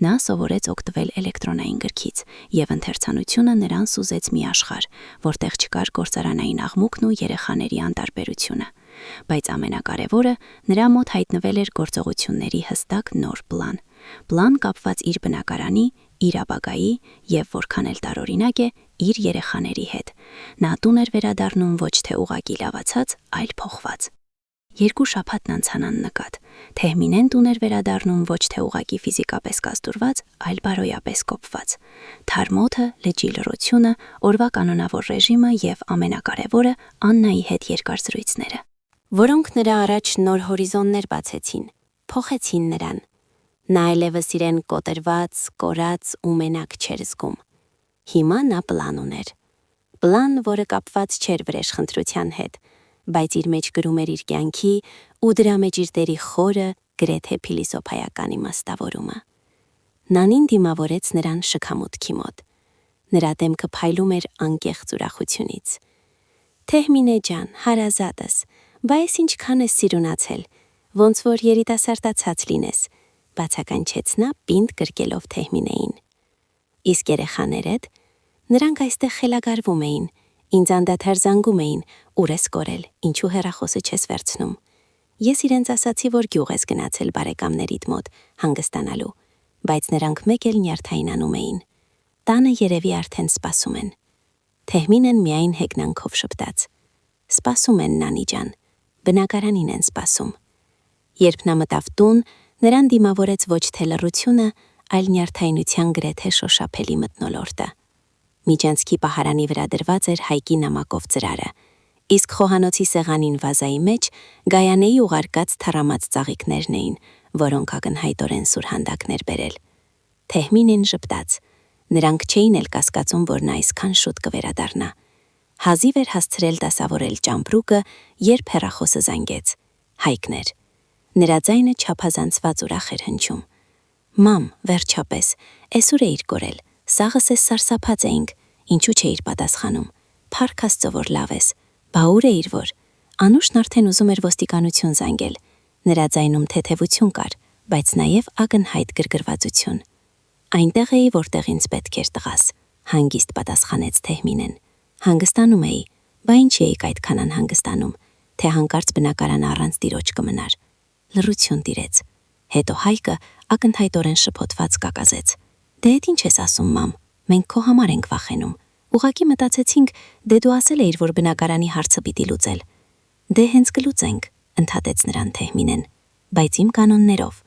[SPEAKER 2] Նա սովորեց օգտվել էլեկտրոնային գրքից եւ ընթերցանությունը նրան սուզեց մի աշխարհ, որտեղ չկար գործարանային աղմուկն ու երեխաների անտարբերությունը։ Բայց ամենակարևորը նրա մոտ հայտնվել էր գործողությունների հստակ նոր պլան կապված իր բնակարանի, իր ապագայի եւ որքան էլ տարօրինակ է, իր երեխաների հետ։ Նա տուն էր վերադառնում ոչ թե ուղղակի լավացած, այլ փոխված։ 2 շաբաթն անցան աննկատ։ Թեհմինեն տուն էր վերադառնում ոչ թե ուղղակի ֆիզիկապես կազդուրված, այլ բարոյապես կոփված։ Թարմոթը, լճի լռությունը, օրվա կանոնավոր ռեժիմը եւ ամենակարևորը Աննայի հետ երկար զրույցները, որոնք նրա առաջ նոր հորիզոններ բացեցին, փոխեցին նրան։ Նա այլևս իրեն կոտրված, կորած ու մենակ չէր զգում։ Հիմա նա պլան ուներ։ Պլան, որը կապված չէր վրեժխնդրության հետ, բայց իր մեջ գրում էր իր կյանքի ու դրա մեջ իր դերի խորը, գրեթե փիլիսոփայական իմաստավորումը։ Նանին դիմավորեց նրան շքամուտքի մոտ։ Նրա դեմքը փայլում էր անկեղծ ուրախությունից։ «Թեհմինե ջան, հարազատս, բա ես ինչքան ես սիրունացել, ոնց որ երիտասարդացած լինես», բացականչեց նա պինդ գրկելով Թեհմինեին։ «Իսկ երեխաներդ, նրանք այստեղ խելագարվում էին, ինձ անդադար զանգում էին, ուր ես կորել, ինչու հեռախոսը չես վերցնում։ Ես իրենց ասացի, որ գյուղ ես գնացել բարեկամներիդ մոտ հանգստանալու, բայց նրանք մեկ էլ նյարդայնանում էին։ Տանը երևի արդեն սպասում են»։ Թեհմինեն միայն հեգնանքով շպտաց. «Սպասում են, Նանի ջան, բնակարանին են սպասում»։ Երբ նա մտավ տուն, նրան դիմավորեց ոչ թե լռությունը, այլ նյարդայնության գրեթե շոշափելի մթնոլորտը։ Միջանցքի պահարանի վրա դրված էր հայկի նամակով ծրարը, իսկ խոհանոցի սեղանին վազայի մեջ Գայանեի ուղարկած թառամած ծաղիկներն էին, որոնք ակնհայտորեն սուրհանդակներ բերել։ Թեհմինեն ժպտաց։ Նրանք չէին էլ կասկածում, որ նա այսքան շուտ կվերադառնա։ Հազիվ էր հասցրել դասավորել ճամպրուկը, երբ հեռախոսը զանգեց։ Հայկն էր։ Նրա ձայնը չափազանցված ուրախ էր հնչում։ «Մամ, վերջապես, էսուր էիր կորել, սաղս ես սարսափած էինք, ինչու չէիր պատասխանում, փառք Աստծո որ լավ ես, բա ուր էիր որ, Անուշն արդեն ուզում էր ոստիկանություն զանգել։ Նրա ձայնում թեթևություն կար, բայց նաև ակնհայտ գրգռվածություն։ Այնտեղ էի, որտեղ ինձ պետք էր տղաս, հանգիստ պատասխանեց Թեհմինեն։ Հանգստանում էի, բա ինչի էիք այդքան անհանգստանում, թե հանկարծ բնակարանը առանց տիրոջ կմնար։ Լռություն տիրեց։ Հետո Հայկը ակնհայտորեն շփոթված կակազեց. Դե էդ ինչ ես ասում, մամ, մենք քո համար ենք վախենում։ Ուղղակի մտածեցինք, դե դու ասել էիր, որ բնակարանի հարցը պիտի լուծել։ Դե հենց կլուծենք, ընդհատեց նրան Թեհմինեն, բայց իմ կանոններով։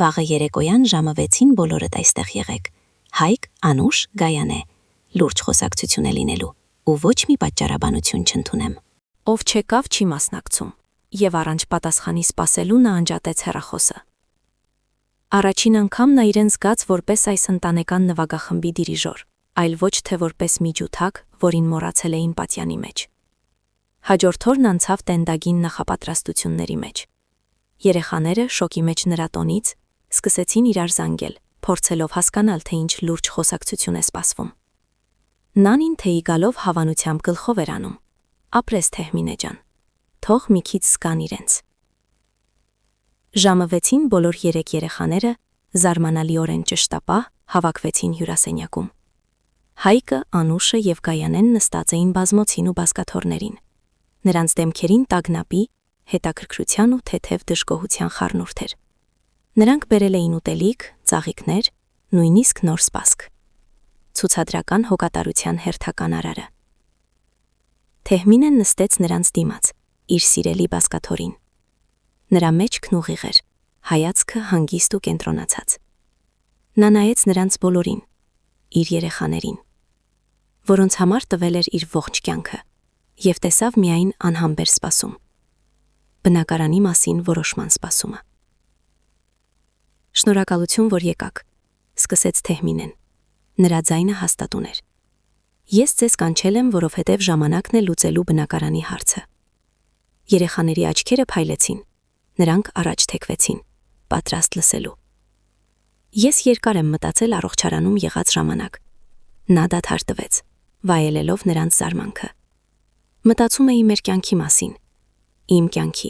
[SPEAKER 2] Վաղը երեկոյան ժամը 6-ին բոլորդ այստեղ եղեք։ Հայկ, Անուշ, Գայանե։ Լուրջ խոսակցություն է լինելու, ու ոչ մի պատճառաբանություն չընդունեմ։
[SPEAKER 1] Ով չեկավ, չի մասնակցում, եւ առանց պատասխանի սպասելու նա անջատեց հեռախոսը։ Առաջին անգամ նա իրեն զգաց որպես այս ընտանեկան նվագախմբի դիրիժոր, այլ ոչ թե որպես միջութակ, որին մոռացել էին պատյանի մեջ։ Հաջորդ օրն անցավ տենդագին նախապատրաստությունների մեջ։ Երեխաները, շոկի մեջ նրա տոնից, սկսեցին իրար զանգել, փորձելով հասկանալ, թե ինչ լուրջ խոսակցություն է սպասվում։ Նանին թեյի գալով հավանությամբ գլխով էր անում. ապրես Թեհմինե ջան, թող մի քիչ զգան իրենց։ Ժամը 6-ին բոլոր 3 երեխաները զարմանալիորեն ճշտապահ հավաքվեցին հյուրասենյակում։ Հայկը, Անուշը եւ Գայանեն նստած էին բազմոցին ու բազկաթոռներին։ Նրանց դեմքերին տագնապի, հետաքրքրության ու թեթև դժգոհության խառնուրդ էր։ Նրանք բերել էին ուտելիք, ծաղիկներ, նույնիսկ նոր սպասք։ Ցուցադրական հոգատարության հերթական արարը։ Թեհմինեն նստեց նրանց դիմաց, իր սիրելի բազկաթոռին։ Նրա մեջքն ուղիղ էր, հայացքը հանգիստ ու կենտրոնացած։ Նա նայեց նրանց բոլորին, իր երեխաներին, որոնց համար տվել էր իր ողջ կյանքը, եւ տեսավ միայն անհամբեր սպասում։ Բնակարանի մասին որոշման սպասումը։ Շնորհակալություն, որ եկաք, սկսեց Թեհմինեն։ Նրա ձայնը հաստատուն էր։ Ես ձեզ կանչել եմ, որովհետև ժամանակն է լուծելու բնակարանի հարցը։ Երեխաների աչքերը փայլեցին, նրանք առաջ թեքվեցին, պատրաստ լսելու։ Ես երկար եմ մտածել առողջարանում եղած ժամանակ։ Նա դադար տվեց, վայելելով նրանց զարմանքը։ Մտածում էի մեր կյանքի մասին, իմ կյանքի,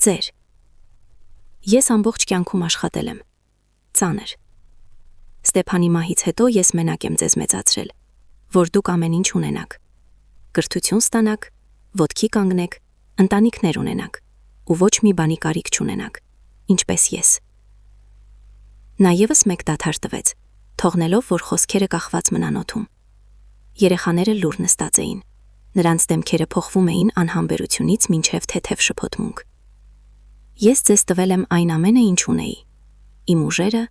[SPEAKER 1] ձեր։ Ես ամբողջ կյանքում աշխատել եմ, ծանր։ Ստեփանի մահից հետո ես մենակ եմ ձեզ մեծացրել, որ դուք ամեն ինչ ունենաք, կրթություն ստանաք, ոտքի կանգնեք, ընտանիքներ ունենաք, ու ոչ մի բանի կարիք չունենաք, ինչպես ես։ Նա ևս մեկ դադար տվեց, թողնելով, որ խոսքերը կախված մնան օդում։ Երեխաները լուռ նստած էին, նրանց դեմքերը փոխվում էին անհամբերությունից մինչև թեթև շփոթմունք։ Ես ձեզ տվել եմ այն ամենը, ինչ ունեի, իմ ուժերը,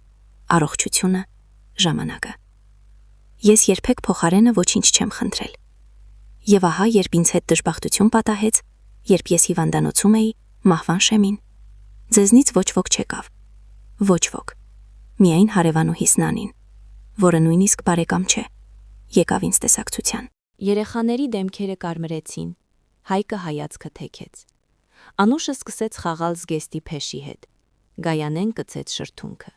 [SPEAKER 1] առողջությունը, ժամանակը։ Ես երբեք փոխարենը ոչինչ չեմ խնդրել։ Եվ ահա, երբ ինձ հետ դժբախտություն պատահեց, երբ ես հիվանդանոցում էի, մահվան շեմին, ձեզնից ոչ ոք չեկավ։ Ոչ ոք։ Միայն հարևանուհիս Նանին, որը նույնիսկ բարեկամ չէ, եկավ ինձ տեսակցության։ Երեխաների դեմքերը կարմրեցին, Հայկը հայացքը թեքեց։ Անուշը սկսեց խաղալ զգեստի փեշի հետ։ Գայանեն կծեց շրթունքը։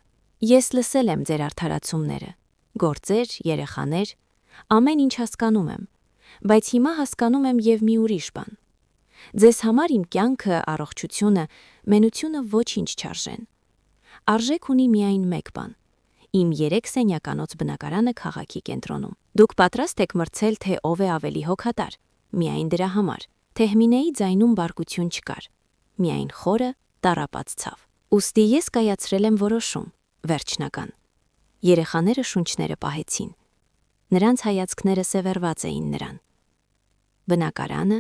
[SPEAKER 1] Ես լսել եմ ձեր արդարացումները, գործեր, երեխաներ, ամեն ինչ հասկանում եմ, բայց հիմա հասկանում եմ եւ մի ուրիշ բան։ Ձեզ համար իմ կյանքը, առողջությունը, մենությունը ոչինչ չարժեն։ Արժեք ունի միայն մեկ բան՝ իմ 3 սենյականոց բնակարանը քաղաքի կենտրոնում։ Դուք պատրաստ եք մրցել, թե ով է ավելի հոգատար, միայն դրա համար։ Թեհմինեի ձայնում բարկություն չկար, միայն խորը, տառապած ցավ։ Ուստի ես կայացրել եմ որոշում, վերջնական։ Երեխաները շունչները պահեցին։ Նրանց հայացքները սևեռված էին նրան։ Բնակարանը,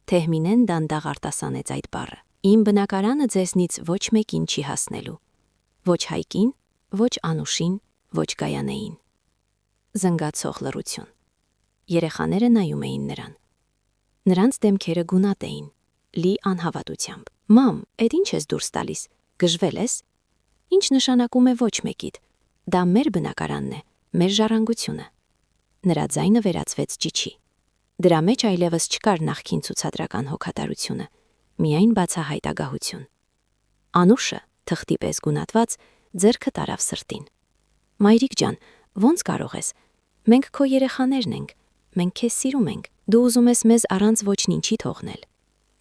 [SPEAKER 1] Թեհմինեն դանդաղ արտասանեց այդ բառը։ Իմ բնակարանը ձեզնից ոչ մեկին չի հասնելու։ Ոչ Հայկին, ոչ Անուշին, ոչ Գայանեին։ Զնգացող լռություն։ Երեխաները նայում էին նրան։ Նրանց դեմքերը գունատ էին, լի անհավատությամբ։ Մամ, էդ ինչ ես դուրս տալիս, գժվել ես։ Ինչ նշանակում է ոչ մեկիդ։ Դա մեր բնակարանն է, մեր ժառանգությունը։ Նրա ձայնը վերածվեց ճիչի։ Դրա մեջ այլևս չկար նախքին ցուցադրական հոգատարությունը, միայն բացահայտ ագահություն։ Անուշը, թղթի պես գունատված, ձեռքը տարավ սրտին։ Մայրիկ ջան, ո՞նց կարող ես։ Մենք քո երեխաներն ենք, մենք քեզ սիրում ենք։ Դու ուզում ես մեզ առանց ոչինչի թողնել։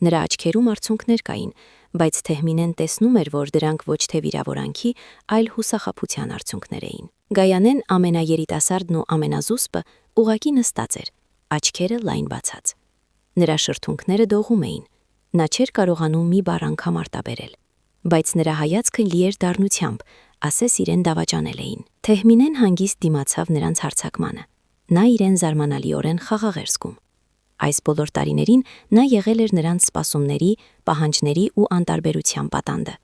[SPEAKER 1] Նրա աչքերում արցունքներ կային, բայց Թեհմինեն տեսնում էր, որ դրանք ոչ թե վիրավորանքի, այլ հուսախաբության արցունքներ էին։ Գայանեն ամենաերիտասարդն ու ամենազուսպը ուղղակի նստած էր, աչքերը լայն բացած։ Նրա շրթունքները դողում էին։ Նա չէր կարողանում մի բառ անգամ արտաբերել, բայց նրա հայացքը լի էր դառնությամբ, ասես իրեն դավաճանել էին։ Թեհմինեն հանգիստ դիմացավ նրանց հարձակմանը։ Նա իրեն զարմանալիորեն խաղաղ էր զգում։ Այս բոլոր տարիներին նա եղել էր նրանց սպասումների, պահանջների ու անտարբերության պատանդը։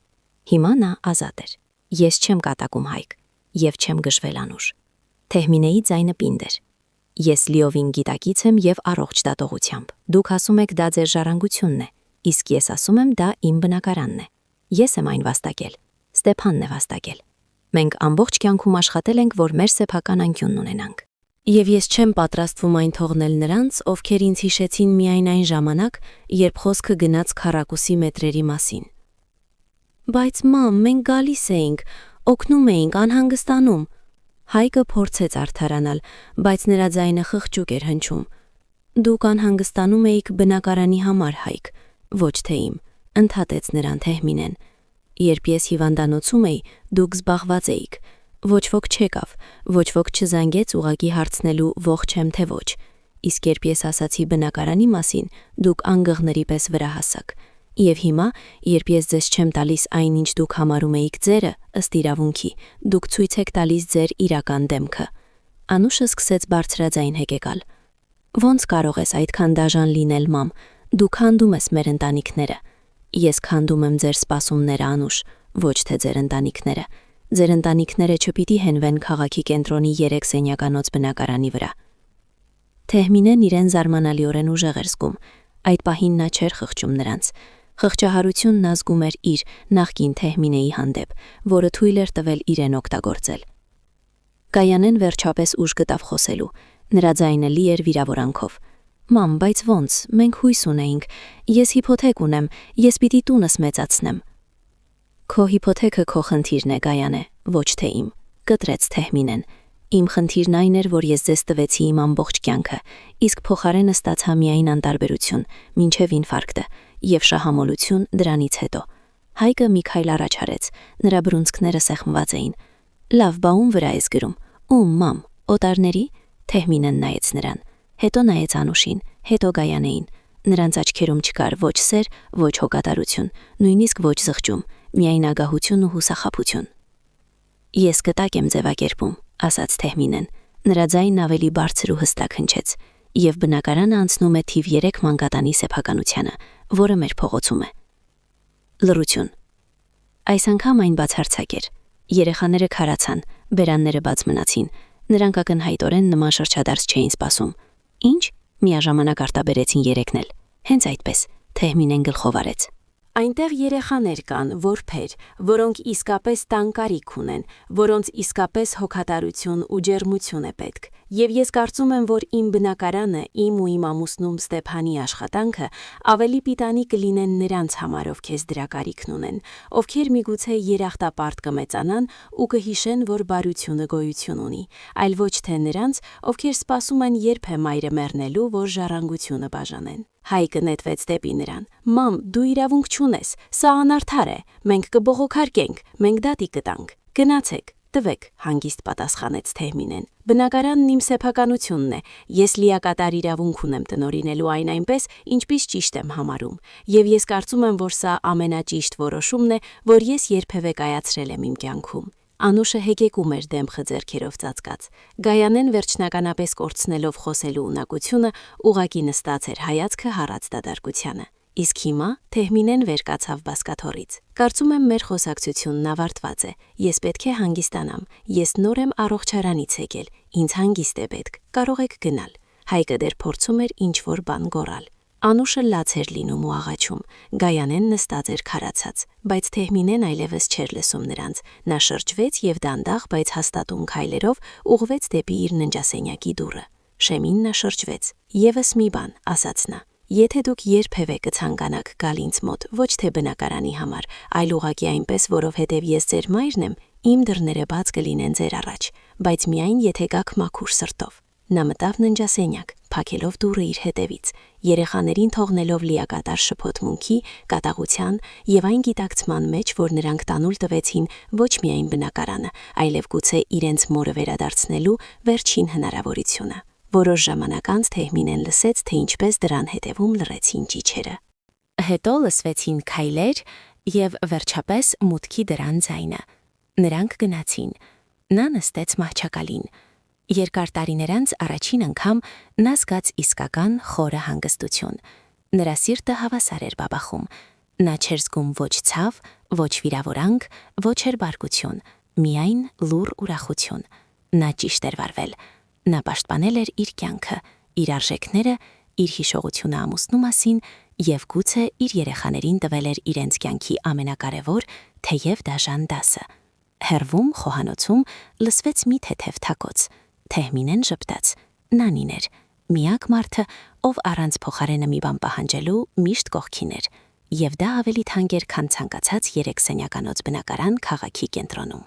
[SPEAKER 1] Հիմա նա ազատ էր։ Ես չեմ կատակում Հայկ, եւ չեմ գժվել անուշ։ Թեհմինեի ձայնը պինդ էր։ Ես լիովին գիտակից եմ եւ առողջ դատողությամբ։ Դուք ասում եք դա ձեր ժառանգությունն է, իսկ ես ասում եմ դա իմ բնակարանն է։ Ես եմ այն վաստակել։ Ստեփանն է վաստակել։ Մենք ամբողջ կյանքում աշխատել ենք, որ մեր սեփական անկյունն ունենանք։ Եվ ես չեմ պատրաստվում այն թողնել նրանց, ովքեր ինձ հիշեցին միայն այն ժամանակ, երբ խոսքը գնաց քառակուսի մետրերի մասին։ Բայց մամ, մենք գալիս էինք, օգնում էինք, անհանգստանում։ Հայկը փորձեց արդարանալ, բայց նրա ձայնը խղճուկ էր հնչում։ Դուք անհանգստանում էիք բնակարանի համար, Հայկ, ոչ թե իմ, ընդհատեց նրան Թեհմինեն։ Երբ ես հիվանդանոցում էի, դուք զբաղված էիք։ Ոչ ոք չեկավ, ոչ ոք չզանգեց ուղղակի հարցնելու ողջ եմ թե ոչ։ Իսկ երբ ես ասացի բնակարանի մասին, դուք անգղների պես վրա հասաք։ Եվ հիմա, երբ ես ձեզ չեմ տալիս այն, ինչ դուք համարում էիք ձերը, ըստ իրավունքի, դուք ցույց եք տալիս ձեր իրական դեմքը։ Անուշը սկսեց բարձրաձայն հեկեկալ։ Ոնց կարող ես այդքան դաժան լինել, մամ, դու քանդում ես մեր ընտանիքները։ Ես քանդում եմ ձեր սպասումները, Անուշ, ոչ թե ձեր ընտանիքները։ Ձեր ընտանիքները չպիտի հենվեն քաղաքի կենտրոնի 3 սենյականոց բնակարանի վրա։ Թեհմինեն իրեն զարմանալիորեն ուժեղ էր զգում։ Այդ պահին նա չէր խղճում նրանց։ Խղճահարությունն ազգում էր իր նախկին Թեհմինեի հանդեպ, որը թույլ էր տվել իրեն օգտագործել։ Գայանեն վերջապես ուժ գտավ խոսելու։ Նրա ձայնը լի էր վիրավորանքով։ Մամ, բայց ոնց, մենք հույս ունեինք։ Ես հիփոթեք ունեմ, ես պիտի տունս մեծացնեմ։ Քո հիփոթեքը քո խնդիրն է, Գայանե, ոչ թե իմ, կտրեց Թեհմինեն։ Իմ խնդիրն այն էր, որ ես ձեզ տվեցի իմ ամբողջ կյանքը, իսկ փոխարենը ստացա միայն անտարբերություն, մինչև ինֆարկտը, եւ շահամոլություն դրանից հետո։ Հայկը մի քայլ առաջ արեց, նրա բռունցքները սեղմված էին։ Լավ, բա ում վրա ես գրում։ Ում, մամ, օտարների։ Թեհմինեն նայեց նրան, հետո նայեց Անուշին, հետո Գայանեին։ Նրանց աչքերում չկար ոչ սեր, ոչ հոգատարություն, նույնիսկ ոչ զղջում, միայն ագահություն ու հուսախաբություն։ Ես կտակ եմ ձևակերպում, ասաց Թեհմինեն։ Նրա ձայնն ավելի բարձր ու հստակ հնչեց, եւ բնակարանը անցնում է թիվ 3 մանկատանի սեփականությանը, որը մեր փողոցում է։ Լռություն։ Այս անգամ այն բացարձակ էր։ Երեխաները քարացան, բերանները բաց մնացին։ Նրանք ակնհայտորեն նման շրջադարձ չէին սպասում։ Ինչ? Միաժամանակ արտաբերեցին երեքն էլ։ Հենց այդպես, Թեհմինեն գլխով արեց։ Այնտեղ երեխաներ կան, որբեր, որոնք իսկապես տան կարիք ունեն, որոնց իսկապես հոգատարություն ու ջերմություն է պետք։ Եվ ես կարծում եմ, որ իմ բնակարանը, իմ ու իմ ամուսնու Ստեփանի աշխատանքը ավելի պիտանի կլինեն նրանց համար, ովքեր դրա կարիքն ունեն, ովքեր միգուցե երախտապարտ կմեծանան ու կհիշեն, որ բարությունը գոյություն ունի, այլ ոչ թե նրանց, ովքեր սպասում են երբ է մայրը մեռնելու, որ ժառանգությունը բաժանեն։ Հայկը նետվեց դեպի նրան։ Մամ, դու իրավունք չունես, սա անարդար է, մենք կբողոքարկենք, մենք դատի կտանք։ Գնացեք, տվեք, հանգիստ պատասխանեց Թեհմինեն։ Բնակարանն իմ սեփականությունն է, ես լիակատար իրավունք ունեմ տնօրինելու այն այնպես, ինչպես ճիշտ եմ համարում, եւ ես կարծում եմ, որ սա ամենաճիշտ որոշումն է, որ ես երբևէ կայացրել եմ իմ կյանքում։ Անուշը հեկեկում էր դեմքը ձեռքերով ծածկած։ Գայանեն վերջնականապես կորցնելով խոսելու ունակությունը, ուղղակի նստած էր հայացքը հառած դատարկությանը։ Իսկ հիմա Թեհմինեն վեր կացավ բազկաթոռից։ Կարծում եմ մեր խոսակցությունն ավարտված է։ Ես պետք է հանգստանամ։ Ես նոր եմ առողջարանից եկել։ Ինձ հանգիստ է պետք։ Կարող եք գնալ։ Հայկը դեռ փորձում էր ինչ-որ բան գոռալ։ Անուշը լաց էր լինում ու աղաչում։ Գայանեն նստած էր քարացած, բայց Թեհմինեն այլևս չէր լսում նրանց։ Նա շրջվեց եւ դանդաղ, բայց հաստատուն քայլերով ուղղվեց դեպի իր ննջասենյակի դուռը։ Շեմին նա շրջվեց։ Եվս մի բան, ասաց նա։ Եթե դուք երբևէ կցանկանաք գալ ինձ մոտ, ոչ թե բնակարանի համար, այլ ուղղակի այնպես, որովհետև ես ձեր մայրն եմ, իմ դռները բաց կլինեն ձեր առաջ, բայց միայն եթե գաք մաքուր սրտով։
[SPEAKER 3] Նա մտավ ննջասենյակ, փակելով դուռը իր հետևից, երեխաներին թողնելով լիակատար շփոթմունքի, կատաղության եւ այն գիտակցման մեջ, որ նրանք տանուլ տվեցին ոչ միայն բնակարանը, այլև գուցե իրենց մորը վերադարձնելու վերջին հնարավորությունը։ Որոշ ժամանակ անց Թեհմինեն լսեց, թե ինչպես դրան հետևում լռեցին ճիչերը։
[SPEAKER 2] Հետո լսվեցին քայլեր եւ վերջապես մուտքի դրան ձայնը։ Նրանք գնացին։ Նա նստեց մահճակալին։ Երկար տարիներ անց առաջին անգամ նա զգաց իսկական խորը հանգստություն։ Նրա սիրտը հավասար էր բաբախում։ Նա չէր զգում ոչ ցավ, ոչ վիրավորանք, ոչ էր բարկություն, միայն լուռ ուրախություն։ Նա ճիշտ էր վարվել։ Նա պաշտպանել էր իր կյանքը, իր արժեքները, իր հիշողությունը ամուսնու մասին եւ գուցե իր երեխաներին տվել էր իրենց կյանքի ամենակարևոր, թեև դաժան դասը։ Հեռվում խոհանոցում լսվեց մի թեթև թակոց։ Թեհմինեն ժպտաց։ Նանին էր, միակ մարդը, ով առանց փոխարենը մի բան պահանջելու միշտ կողքին էր, եւ դա ավելի թանկ էր, քան ցանկացած 3 սենյականոց բնակարան քաղաքի կենտրոնում։